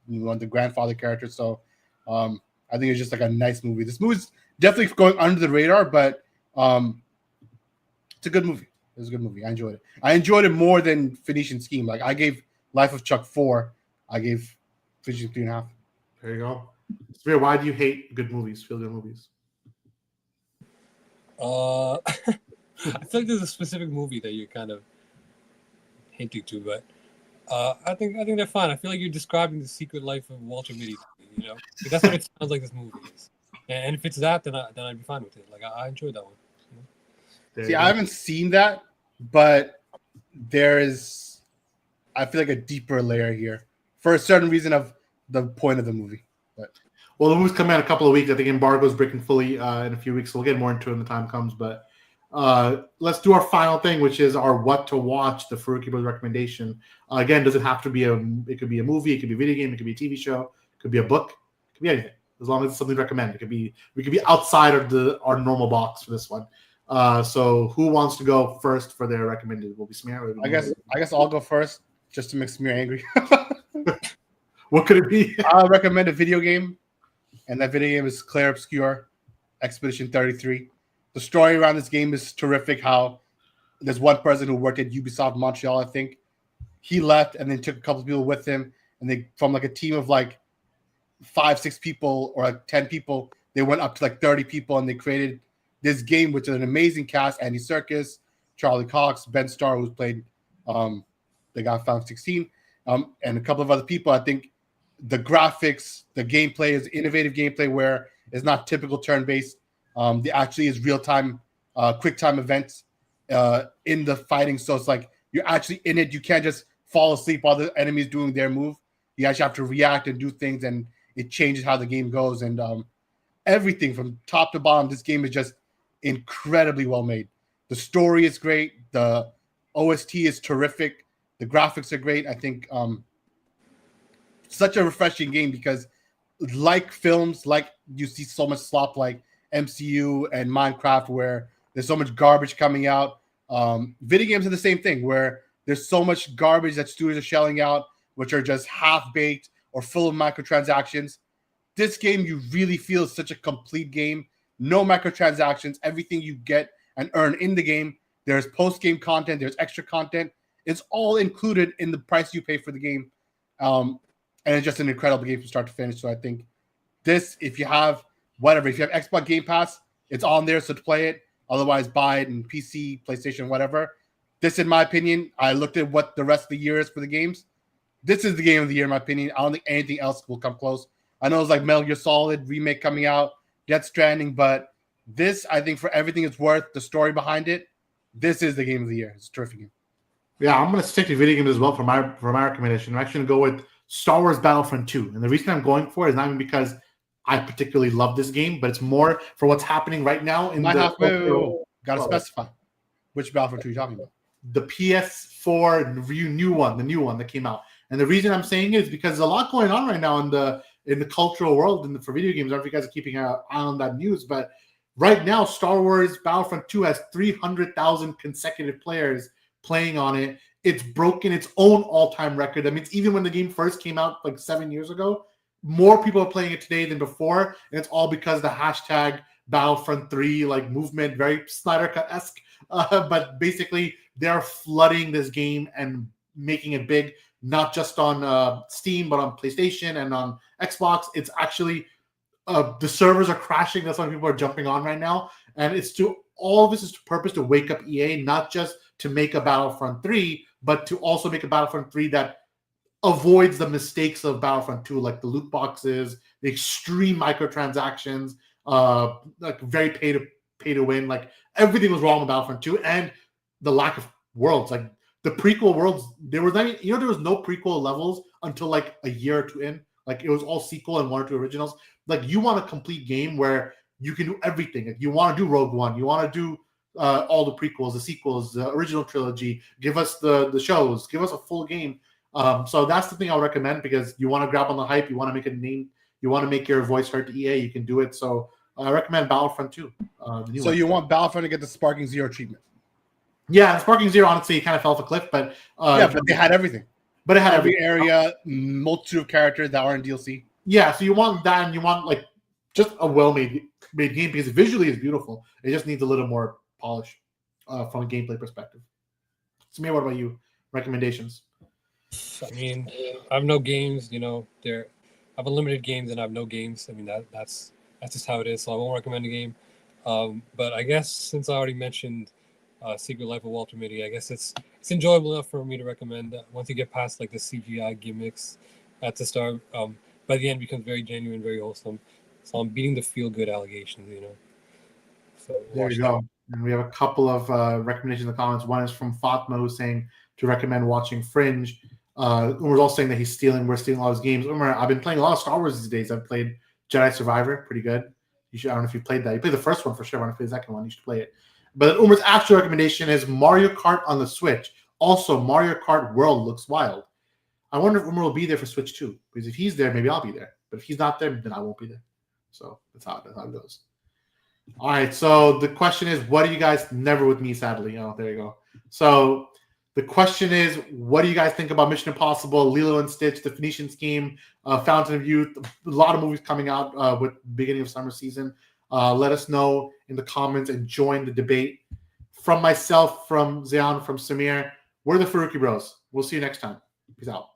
one of the grandfather characters. So I think it's just like a nice movie. This movie's definitely going under the radar, but it's a good movie. It was a good movie. I enjoyed it. I enjoyed it more than Phoenician Scheme. Like I gave Life of Chuck 4. I gave Phoenician 3.5. There you go. Samir, why do you hate good movies, feel good movies? I feel like there's a specific movie that you're kind of hinting to, but I think they're fine. I feel like you're describing the secret life of Walter Mitty. You know, like, that's what it sounds like this movie is. And if it's that, then I'd be fine with it. Like I enjoyed that one. You know? See, I haven't seen that, but there is, I feel like, a deeper layer here for a certain reason of the point of the movie. But Well, the movie's coming out in a couple of weeks. I think embargo's breaking fully in a few weeks. So we'll get more into it when the time comes. But let's do our final thing, which is our what to watch, the Farooqi Bros recommendation. Again, doesn't have to be it could be a movie, it could be a video game, it could be a TV show, it could be a book, it could be anything. As long as it's something recommended. We could be outside of our normal box for this one. So who wants to go first for their recommended? Will be Samir? I guess I'll go first just to make Samir angry. What could it be? I'll recommend a video game, and that video game is Clair Obscur Expedition 33. The story around this game is terrific. How there's one person who worked at Ubisoft Montreal, I think. He left and then took a couple of people with him, and they from like a team of like 5-6 people or like 10 people, they went up to like 30 people, and they created this game with an amazing cast: Andy Serkis, Charlie Cox, Ben Starr, who's played the guy from 16, and a couple of other people. I think the graphics, the gameplay is innovative gameplay where it's not typical turn-based. There actually is real-time, quick-time events in the fighting. So it's like you're actually in it. You can't just fall asleep while the enemy's doing their move. You actually have to react and do things, and it changes how the game goes. And everything from top to bottom, this game is just incredibly well made. The story is great. The OST is terrific. The graphics are great. I think such a refreshing game because like films, like you see so much slop like MCU and Minecraft where there's so much garbage coming out. Video games are the same thing where there's so much garbage that studios are shelling out, which are just half-baked or full of microtransactions. This game, you really feel is such a complete game. No microtransactions. Everything you get and earn in the game. There's post-game content. There's extra content. It's all included in the price you pay for the game. And it's just an incredible game from start to finish. So I think this, if you have Xbox Game Pass, it's on there, so to play it. Otherwise, buy it in PC, PlayStation, whatever. This, in my opinion, I looked at what the rest of the year is for the games. This is the game of the year, in my opinion. I don't think anything else will come close. I know it's like Metal Gear Solid remake coming out, Death Stranding, but this, I think, for everything it's worth, the story behind it, this is the game of the year. It's a terrific game. Yeah, I'm going to stick to video games as well for my recommendation. I'm actually going to go with Star Wars Battlefront 2. And the reason I'm going for it is not even because I particularly love this game, but it's more for what's happening right now in Got to specify which Battlefront 2 you're talking about. The PS4 new one, the new one that came out. And the reason I'm saying it is because there's a lot going on right now in the cultural world for video games. I don't know if you guys are keeping an eye on that news, but right now, Star Wars Battlefront 2 has 300,000 consecutive players playing on it. It's broken its own all-time record. That means even when the game first came out like 7 years ago, more people are playing it today than before, and it's all because the hashtag Battlefront 3 like movement, very Snyder Cut-esque. But basically, they're flooding this game and making it big, not just on Steam, but on PlayStation and on Xbox. It's actually the servers are crashing. That's why people are jumping on right now, and all of this is to purpose to wake up EA, not just to make a Battlefront 3, but to also make a Battlefront 3 that avoids the mistakes of Battlefront 2, like the loot boxes, the extreme microtransactions, like very pay to win. Like everything was wrong with Battlefront 2, and the lack of worlds. Like the prequel worlds, there was no prequel levels until like a year or two in. Like it was all sequel and 1 or 2 originals. Like you want a complete game where you can do everything. Like you want to do Rogue One, you want to do all the prequels, the sequels, the original trilogy. Give us the shows. Give us a full game. So that's the thing I'll recommend because you want to grab on the hype. You want to make a name. You want to make your voice heard to EA. You can do it. So I recommend Battlefront 2. So you want Battlefront to get the Sparking Zero treatment? Yeah, Sparking Zero, honestly, kind of fell off a cliff. But but they had everything. But it had every area, multitude of characters that are in DLC. Yeah, so you want that, and you want like just a well-made game because visually it's beautiful. It just needs a little more polish from a gameplay perspective. Samir, what about you? Recommendations? I mean, I have no games. You know, they're have unlimited games and I have no games. I mean that's just how it is. So I won't recommend a game. But I guess since I already mentioned Secret Life of Walter Mitty, I guess it's enjoyable enough for me to recommend. Once you get past like the CGI gimmicks at the start, by the end it becomes very genuine, very wholesome. So I'm beating the feel good allegations, So There you go. And we have a couple of recommendations in the comments. One is from Fatma, who's saying to recommend watching Fringe. Umar's also saying that we're stealing a lot of his games. Umar, I've been playing a lot of Star Wars these days. I've played Jedi Survivor, pretty good. I don't know if you played that. You played the first one for sure. I want to play the second one. You should play it. But Umar's actual recommendation is Mario Kart on the Switch. Also, Mario Kart World looks wild. I wonder if Umar will be there for Switch 2. Because if he's there, maybe I'll be there. But if he's not there, then I won't be there. So that's how it goes. All right. So the question is, what do you guys never with me, sadly? Oh, there you go. So the question is, what do you guys think about Mission Impossible, Lilo and Stitch, The Phoenician Scheme, Fountain of Youth? A lot of movies coming out with beginning of summer season. Let us know in the comments and join the debate. From myself, from Zion, from Samir, we're the Farooqi Bros. We'll see you next time. Peace out.